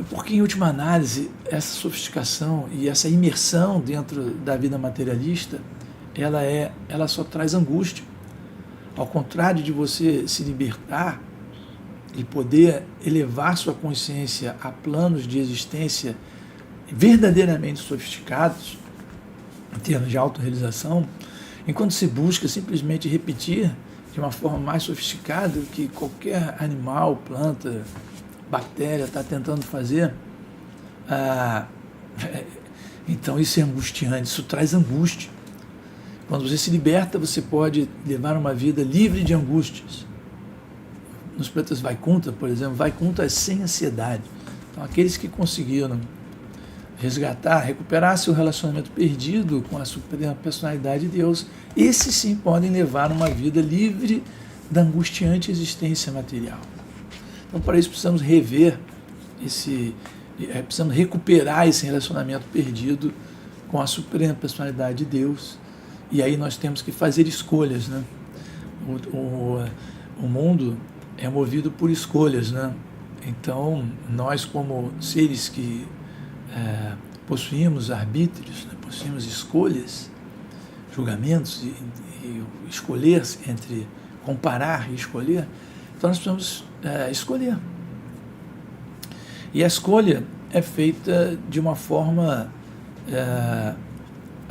Speaker 1: Porque, em última análise, essa sofisticação e essa imersão dentro da vida materialista, ela só traz angústia. Ao contrário de você se libertar e poder elevar sua consciência a planos de existência verdadeiramente sofisticados, em termos de autorrealização, enquanto se busca simplesmente repetir de uma forma mais sofisticada o que qualquer animal, planta, bactéria está tentando fazer, então isso é angustiante, isso traz angústia. Quando você se liberta, você pode levar uma vida livre de angústias. nos planetas Vaikunta, por exemplo, Vaikunta é sem ansiedade. Então, aqueles que conseguiram resgatar, recuperar seu relacionamento perdido com a suprema personalidade de Deus, esses sim podem levar uma vida livre da angustiante existência material. Então, para isso, precisamos precisamos recuperar esse relacionamento perdido com a suprema personalidade de Deus. E aí nós temos que fazer escolhas, né? O mundo é movido por escolhas, né? Então, nós como seres que possuímos arbítrios, né? Possuímos escolhas, julgamentos e escolher entre comparar e escolher, então nós precisamos escolher. E a escolha é feita de uma forma,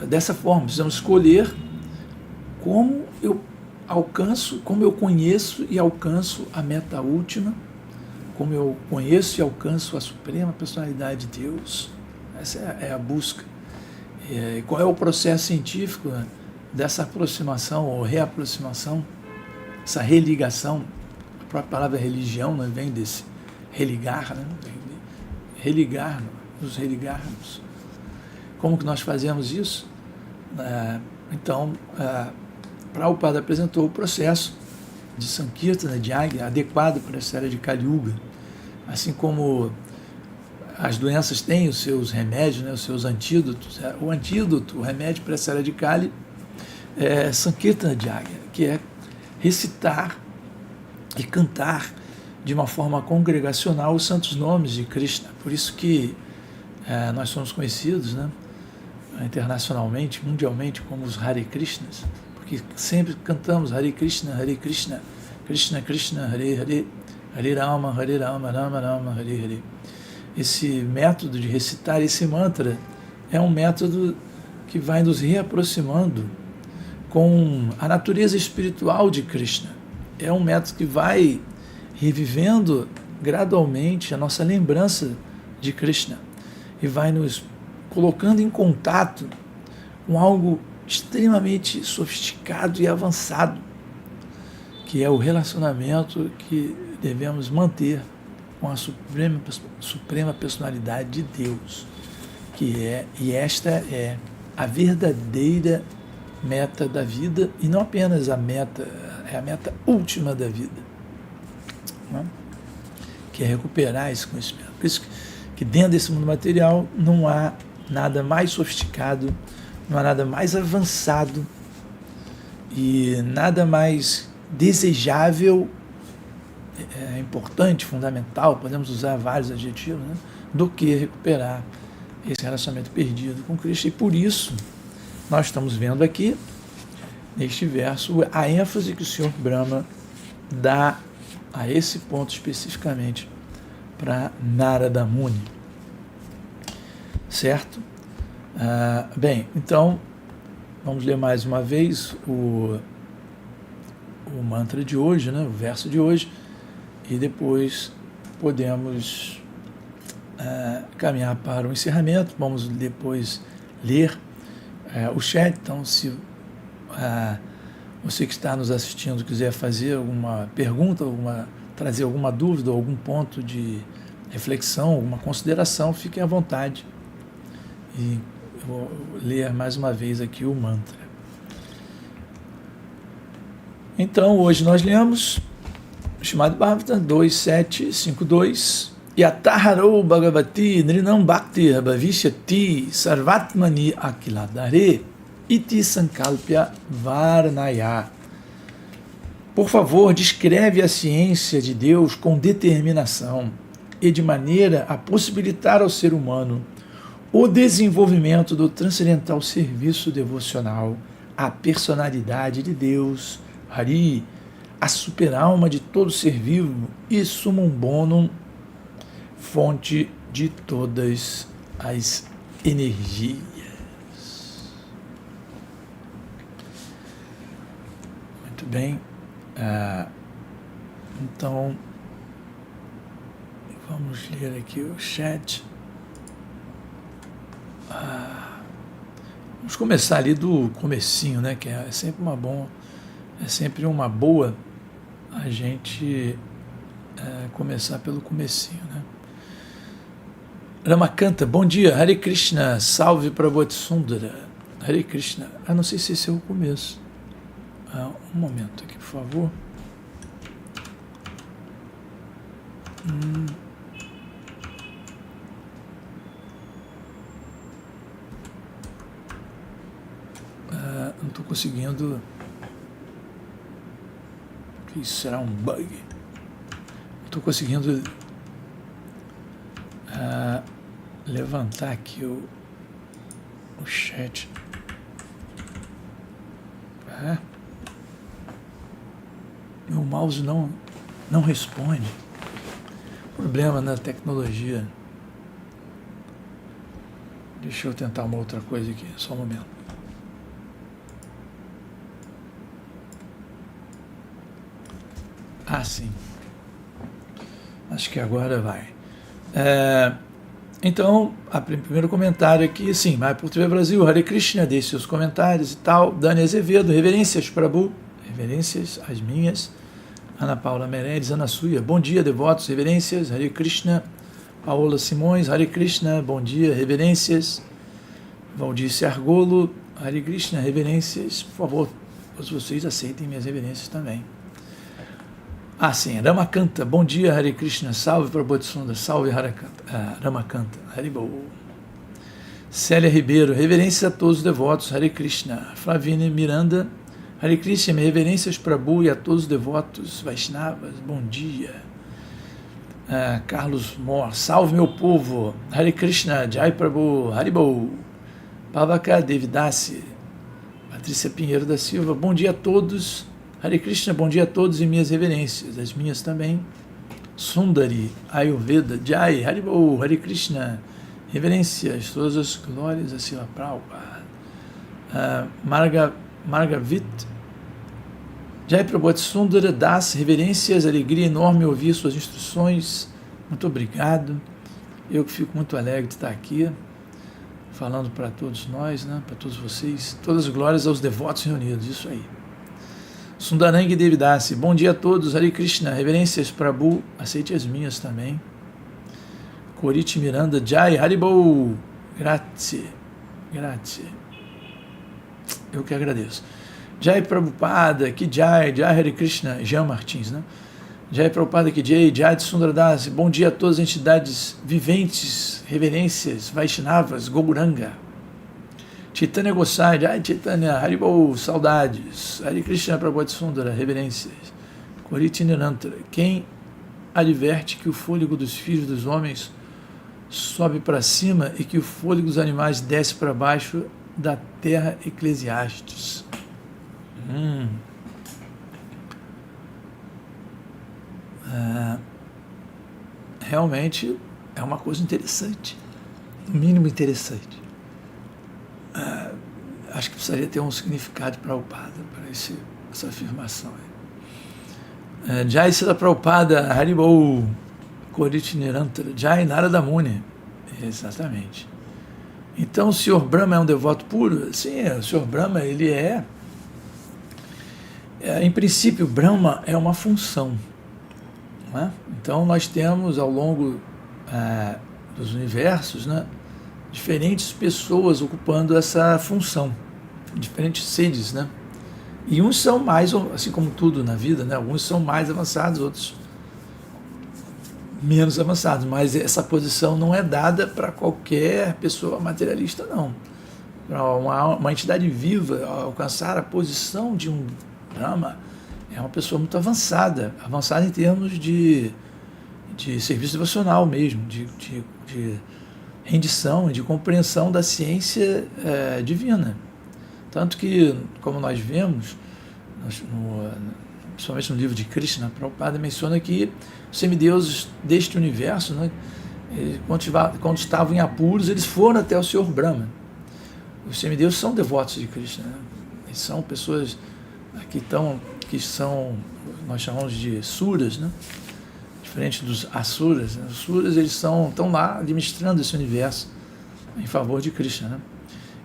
Speaker 1: dessa forma, precisamos escolher como eu alcanço, como eu conheço e alcanço a meta última, como eu conheço e alcanço a suprema personalidade de Deus. Essa é a busca. E qual é o processo científico, né, dessa aproximação ou reaproximação, essa religação? A própria palavra religião, né, vem desse religar, né, religar, nos religarmos. Como que nós fazemos isso? Então, Prabhupada apresentou o processo de Sankirtana, de Yagya, adequado para essa era de Kali Yuga. Assim como as doenças têm os seus remédios, né, os seus antídotos. O antídoto, o remédio para essa era de Kali é Sankirtana de Yagya, que é recitar e cantar de uma forma congregacional os santos nomes de Krishna. Por isso que nós somos conhecidos, né, internacionalmente, mundialmente, como os Hare Krishnas, porque sempre cantamos Hare Krishna, Krishna Krishna, Hare Hare, Hare Rama, Rama Rama, Hare Hare. Esse método de recitar esse mantra é um método que vai nos reaproximando com a natureza espiritual de Krishna. É um método que vai revivendo gradualmente a nossa lembrança de Krishna e vai nos colocando em contato com algo extremamente sofisticado e avançado, que é o relacionamento que devemos manter com a suprema personalidade de Deus, e esta é a verdadeira meta da vida, e não apenas a meta, é a meta última da vida, né? Que é recuperar esse conhecimento. Por isso que dentro desse mundo material não há nada mais sofisticado, não há nada mais avançado e nada mais desejável, importante, fundamental, podemos usar vários adjetivos, né, do que recuperar esse relacionamento perdido com Cristo. E por isso nós estamos vendo aqui, neste verso, a ênfase que o Senhor Brahma dá a esse ponto especificamente para Narada Muni. Certo? Bem, então vamos ler mais uma vez o mantra de hoje, né, o verso de hoje, e depois podemos caminhar para o encerramento. Vamos depois ler o chat. Então, se você que está nos assistindo quiser fazer alguma pergunta, trazer alguma dúvida, algum ponto de reflexão, alguma consideração, fiquem à vontade. E eu vou ler mais uma vez aqui o mantra. Então, hoje nós lemos Srimad Bhagavatam 2.7.5.2 Yataharo Bhagavati Nrinam Bhakti Bhavishyati Sarvatmani Akiladare Iti Sankalpya Varnaya. Por favor, descreve a ciência de Deus com determinação e de maneira a possibilitar ao ser humano o desenvolvimento do transcendental serviço devocional à personalidade de Deus, Hari, a superalma de todo ser vivo e sumum bonum, fonte de todas as energias. Muito bem. Então, vamos ler aqui o chat. Vamos começar ali do comecinho, né? Que é sempre uma boa a gente começar pelo comecinho, né? Ramakanta, bom dia, Hare Krishna, salve para Bodhisundara, Hare Krishna. Não sei se esse é o começo. Um momento aqui, por favor. Não estou conseguindo. Isso será um bug. Não estou conseguindo levantar aqui o chat. Meu mouse não responde. Problema na tecnologia. Deixa eu tentar uma outra coisa aqui, só um momento. Sim. Acho que agora vai. Então, o primeiro comentário aqui, sim, vai por TV Brasil, Hare Krishna, deixe seus comentários e tal. Dani Azevedo, reverências, Prabhu, reverências as minhas. Ana Paula Meirelles, Ana Suia, bom dia, devotos, reverências, Hare Krishna. Paola Simões, Hare Krishna, bom dia, reverências. Valdice Argolo, Hare Krishna, reverências, por favor, todos vocês aceitem minhas reverências também. Sim, Ramakanta, bom dia, Hare Krishna, salve para Bodhisundara, salve Ramakanta, Haribol. Célia Ribeiro, reverências a todos os devotos, Hare Krishna. Flavine Miranda, Hare Krishna, reverências para Prabhu e a todos os devotos, Vaishnavas, bom dia. Carlos Mor, salve meu povo, Hare Krishna, Jai Prabhu, Haribol. Pavaka Devidasi, Patrícia Pinheiro da Silva, bom dia a todos, Hare Krishna, bom dia a todos e minhas reverências, as minhas também. Sundari, Ayurveda, Jai, Haribol, Hare Krishna, reverências, todas as glórias a Srila Prabhupada. Margavit, Jai Prabhu Sundara Das, reverências, alegria enorme ouvir suas instruções, muito obrigado. Eu que fico muito alegre de estar aqui, falando para todos nós, né, para todos vocês, todas as glórias aos devotos reunidos, isso aí. Sundarangi Devidasi, bom dia a todos, Hare Krishna, reverências Prabhu, aceite as minhas também. Corite Miranda, Jai, Haribol, grazie, eu que agradeço. Jai Prabhupada, que Jai Hare Krishna, Jean Martins, né? Jai Prabhupada, que Jai de Sundaradasi, bom dia a todas as entidades viventes, reverências, Vaishnavas, Gauranga. Chaitanya Gosai, Jai Chaitanya, Haribol, saudades, Hare Krishna Prabhu Sundara, reverências. Koriti Nirantara, quem adverte que o fôlego dos filhos dos homens sobe para cima e que o fôlego dos animais desce para baixo da terra, Eclesiastes. Realmente é uma coisa interessante, no mínimo interessante. Acho que precisaria ter um significado Prabhupada para essa afirmação. Jai Srila Prabhupada, Haribol, Koriti Nirantara, Jai Narada Muni. Exatamente. Então o Sr. Brahma é um devoto puro? Sim, o Sr. Brahma, ele em princípio, Brahma é uma função. Não é? Então nós temos ao longo dos universos, né, diferentes pessoas ocupando essa função, diferentes seres, né? E uns são mais, assim como tudo na vida, né? Alguns são mais avançados, outros menos avançados, mas essa posição não é dada para qualquer pessoa materialista, não. Para uma entidade viva alcançar a posição de um Brahma, é uma pessoa muito avançada em termos de serviço devocional mesmo, de rendição, de compreensão da ciência divina. Tanto que, como nós vemos, principalmente no livro de Krishna, Prabhupada menciona que os semideuses deste universo, né, quando estavam em apuros, eles foram até o Senhor Brahma. Os semideuses são devotos de Krishna, né? Eles são pessoas que são, nós chamamos de suras, né? Diferente dos asuras. Os suras, eles estão lá administrando esse universo em favor de Krishna, né?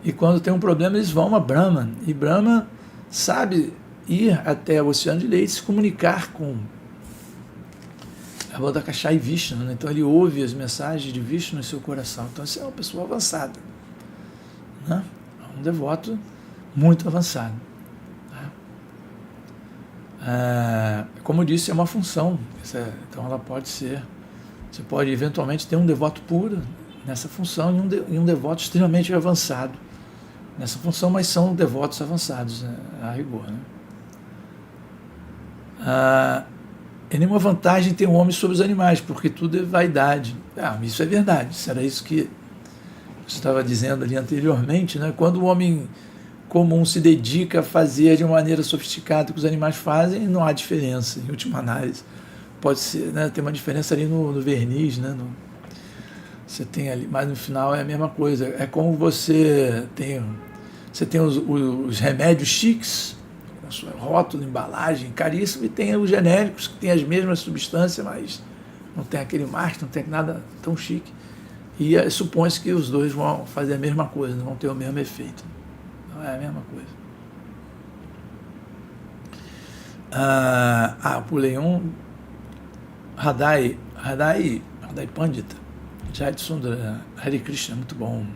Speaker 1: E quando tem um problema, eles vão a Brahma, e Brahma sabe ir até o Oceano de Leite, se comunicar com Avalokiteshvara Vishnu, né? Então ele ouve as mensagens de Vishnu em seu coração. Então isso é uma pessoa avançada, né? Um devoto muito avançado. Como eu disse, é uma função. Então ela pode ser. Você pode eventualmente ter um devoto puro nessa função e um devoto extremamente avançado nessa função, mas são devotos avançados, né, a rigor. Né? E nenhuma vantagem tem o homem sobre os animais, porque tudo é vaidade. Isso é verdade, isso era isso que eu estava dizendo ali anteriormente, né? Quando o homem comum se dedica a fazer de uma maneira sofisticada que os animais fazem, não há diferença, em última análise. Pode ser, né, tem uma diferença ali no verniz, né, você tem ali, mas no final é a mesma coisa. É como você tem os remédios chiques, rótulo, embalagem, caríssimo, e tem os genéricos que têm as mesmas substâncias, mas não tem aquele marketing, não tem nada tão chique. E supõe-se que os dois vão fazer a mesma coisa, não vão ter o mesmo efeito. Não é a mesma coisa. Pulei um. Radai Pandita, Jai Sundara, Hare Krishna, muito bom.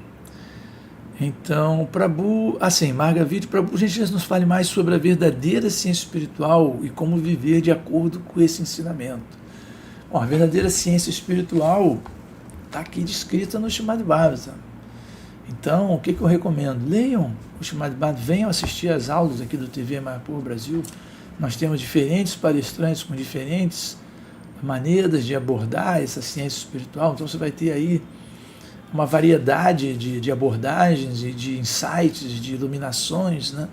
Speaker 1: Então, Prabhu, Margaviti, Prabhu, gentileza, nos fale mais sobre a verdadeira ciência espiritual e como viver de acordo com esse ensinamento. Bom, a verdadeira ciência espiritual está aqui descrita no Srimad Bhagavatam. Então, o que eu recomendo? Leiam o Srimad Bhagavatam, venham assistir às aulas aqui do TV Mayapur Brasil. Nós temos diferentes palestrantes com diferentes maneiras de abordar essa ciência espiritual, então você vai ter aí uma variedade de abordagens e de insights, de iluminações, né?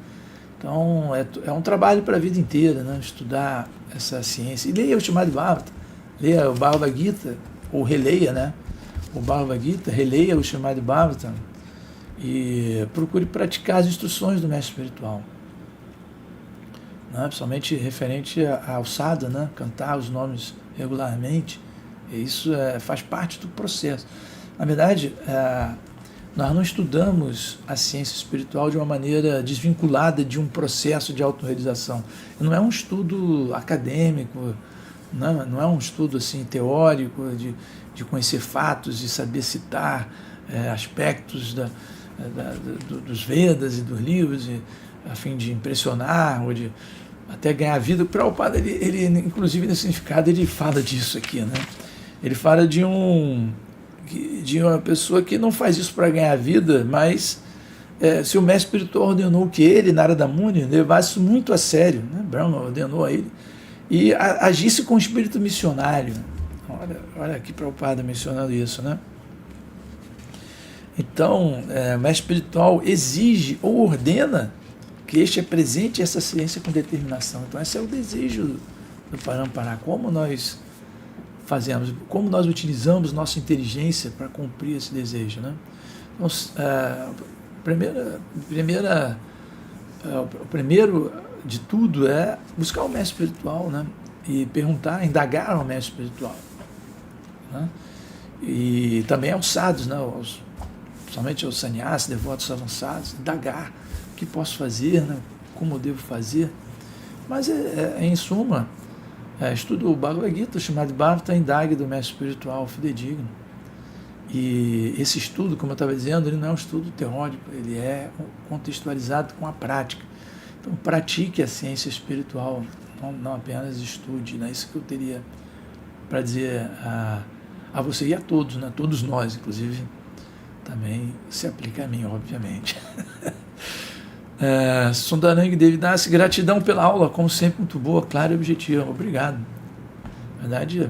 Speaker 1: Então é um trabalho para a vida inteira, né? Estudar essa ciência. E leia o Srimad Bhagavatam, leia o Bhagavad Gita, ou releia, né? O Bhagavad Gita, releia o Srimad Bhagavatam e procure praticar as instruções do mestre espiritual. Principalmente referente à alçada, né? Cantar os nomes regularmente, isso faz parte do processo. Na verdade, nós não estudamos a ciência espiritual de uma maneira desvinculada de um processo de autorrealização. Não é um estudo acadêmico, não é um estudo assim, teórico, de conhecer fatos e saber citar aspectos dos Vedas e dos livros, a fim de impressionar ou de até ganhar vida. O Prabhupada, ele inclusive, no significado, ele fala disso aqui, né? Ele fala de uma pessoa que não faz isso para ganhar vida, mas se o mestre espiritual ordenou que ele, Narada Muni, levasse isso muito a sério, né? Brahma ordenou a ele, e agisse com o espírito missionário. Olha aqui Prabhupada mencionando isso, né? Então, o mestre espiritual exige ou ordena que este apresente essa ciência com determinação. Então esse é o desejo do Parampara. Como nós fazemos, como nós utilizamos nossa inteligência para cumprir esse desejo, né? Então, o primeiro de tudo é buscar o mestre espiritual, né? E perguntar, indagar ao mestre espiritual, né? E também alçados, né? Somente aos sannyasis, devotos avançados, indagar o que posso fazer, né? Como eu devo fazer. Mas, em suma, estudo o Bhagavad Gita, o Srimad Bhagavatam, indague do mestre espiritual fidedigno. E esse estudo, como eu estava dizendo, ele não é um estudo teórico, ele é contextualizado com a prática. Então, pratique a ciência espiritual, não apenas estude, né? Isso que eu teria para dizer a você e a todos, né? Todos nós, inclusive, também se aplica a mim, obviamente. Sundarang Devidas, gratidão pela aula, como sempre, muito boa, clara e objetiva. Obrigado. Na verdade,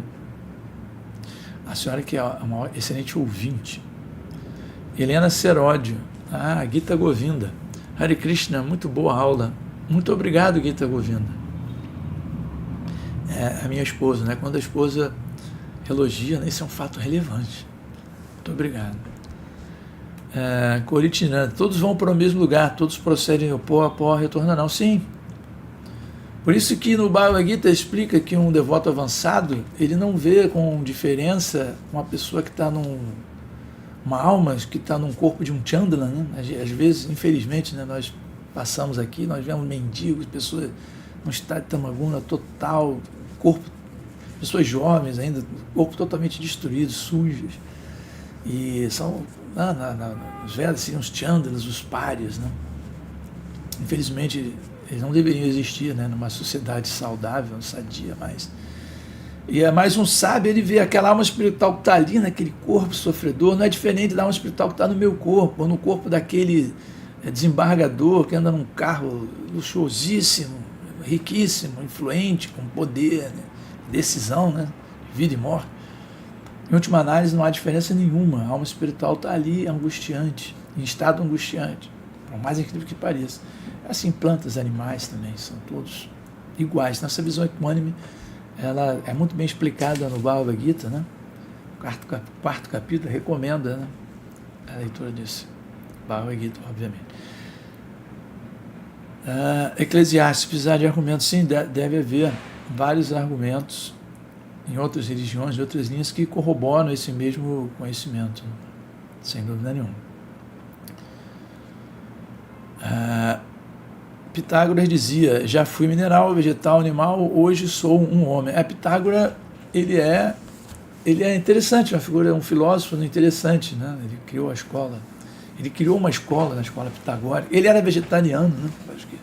Speaker 1: a senhora que é uma excelente ouvinte. Helena Seródio, Gita Govinda. Hare Krishna, muito boa aula. Muito obrigado, Gita Govinda. A minha esposa, né? Quando a esposa elogia, né? Isso é um fato relevante. Muito obrigado. Coritinã, todos vão para o mesmo lugar, todos procedem ao pó, a pó retornarão. Sim. Por isso que no Bhagavad Gita explica que um devoto avançado, ele não vê com diferença uma pessoa que está uma alma que está num corpo de um Chandala, né? Às vezes, infelizmente, né, nós passamos aqui, nós vemos mendigos, pessoas num estado de tamaguna total, corpo pessoas jovens ainda, corpo totalmente destruído, sujos, e são, os Vedas seriam os Chandalas, os párias, né? Infelizmente, eles não deveriam existir, né, numa sociedade saudável, sadia, mas... E é mais um sábio, ele vê aquela alma espiritual que está ali naquele corpo sofredor, não é diferente da alma espiritual que está no meu corpo, ou no corpo daquele desembargador que anda num carro luxuosíssimo, riquíssimo, influente, com poder, né, decisão, né, vida e morte. Em última análise, não há diferença nenhuma, a alma espiritual está ali angustiante, em estado angustiante, por mais incrível que pareça. Assim, plantas, animais também, são todos iguais. Nossa visão equânime, ela é muito bem explicada no Bhagavad Gita, né? Quarto capítulo, recomenda, né, a leitura desse Bhagavad Gita, obviamente. Eclesiastes, precisar de argumentos, sim, deve haver vários argumentos em outras religiões, em outras linhas, que corroboram esse mesmo conhecimento, sem dúvida nenhuma. Pitágoras dizia, já fui mineral, vegetal, animal, hoje sou um homem. Pitágoras, ele é interessante, uma figura, um filósofo interessante, né? Ele criou a escola, ele criou uma escola, na escola pitagórica. Ele era vegetariano, né? Acho que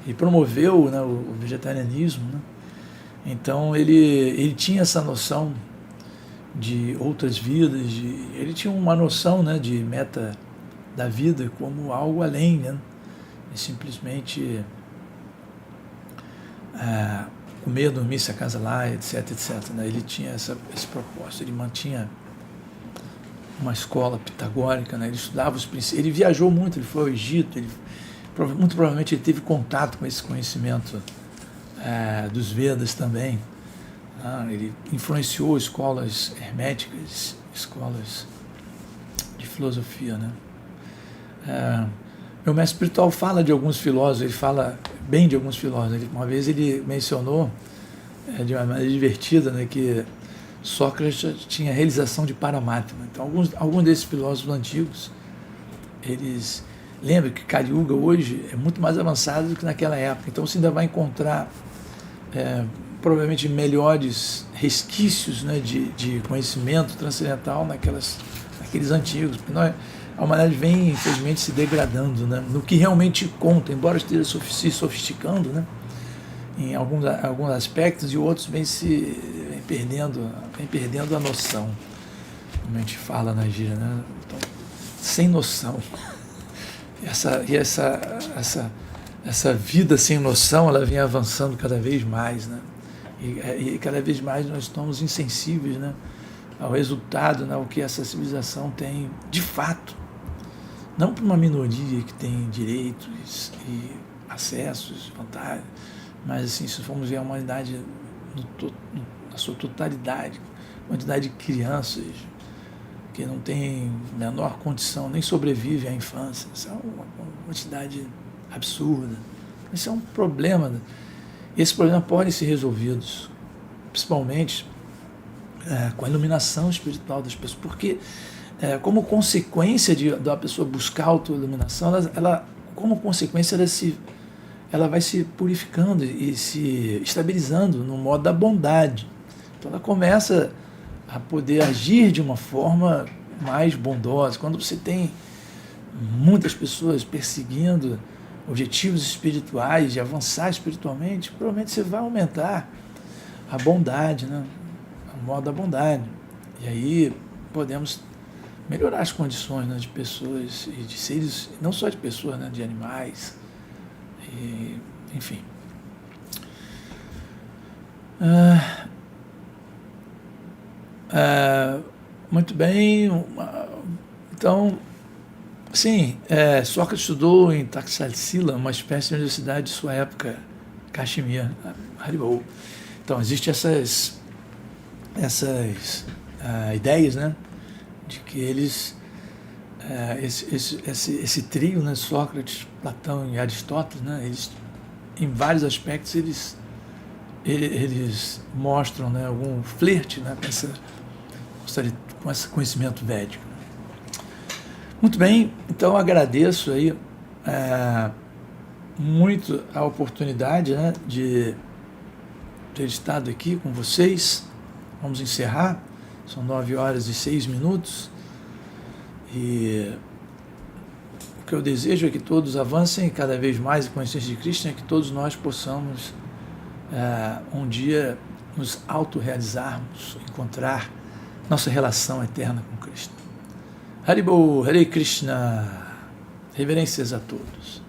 Speaker 1: ele promoveu, né, o vegetarianismo, né? Então ele tinha essa noção de outras vidas, ele tinha uma noção, né, de meta da vida como algo além, né? E simplesmente comer, dormir, se acasalar, etc, etc, né? Ele tinha esse propósito, ele mantinha uma escola pitagórica, né? Ele estudava os princípios, ele viajou muito, ele foi ao Egito, muito provavelmente ele teve contato com esse conhecimento dos Vedas também, né? Ele influenciou escolas herméticas, escolas de filosofia, né? Meu mestre espiritual fala de alguns filósofos, ele fala bem de alguns filósofos. Uma vez ele mencionou, de uma maneira divertida, né, que Sócrates tinha realização de Paramatma. Então, alguns desses filósofos antigos, eles lembram que Kali Yuga hoje é muito mais avançado do que naquela época. Então, você ainda vai encontrar provavelmente melhores resquícios, né, de conhecimento transcendental naqueles antigos. Porque a humanidade vem, infelizmente, se degradando, né, no que realmente conta, embora esteja se sofisticando, né, em alguns aspectos, e outros vem perdendo a noção, como a gente fala na gíria, né? Então, sem noção. Essa vida sem noção, ela vem avançando cada vez mais, né? E cada vez mais nós estamos insensíveis, né, ao resultado, né, ao que essa civilização tem de fato. Não para uma minoria que tem direitos e acessos, vantagens, mas assim, se formos ver a humanidade na sua totalidade, quantidade de crianças que não tem menor condição, nem sobrevive à infância, isso é uma quantidade absurda. Isso é um problema. Esses problemas podem ser resolvidos, principalmente com a iluminação espiritual das pessoas, porque como consequência da pessoa buscar a autoiluminação, como consequência ela vai se purificando e se estabilizando no modo da bondade. Então ela começa a poder agir de uma forma mais bondosa. Quando você tem muitas pessoas perseguindo objetivos espirituais, de avançar espiritualmente, provavelmente você vai aumentar a bondade, né? O modo da bondade. E aí podemos melhorar as condições, né, de pessoas e de seres, não só de pessoas, né, de animais, enfim. Muito bem. Então, sim, Sócrates estudou em Taxila, uma espécie de universidade de sua época, Kashmir, Haribol. Então, existem essas ideias, né, de que eles, esse trio, né, Sócrates, Platão e Aristóteles, né, eles, em vários aspectos, eles mostram, né, algum flerte, né, com esse conhecimento védico. Muito bem, então agradeço aí muito a oportunidade, né, de ter estado aqui com vocês, vamos encerrar. São 9h06. E o que eu desejo é que todos avancem cada vez mais em consciência de Cristo, é que todos nós possamos um dia nos autorrealizarmos, encontrar nossa relação eterna com Cristo. Haribo, Hare Krishna, reverências a todos.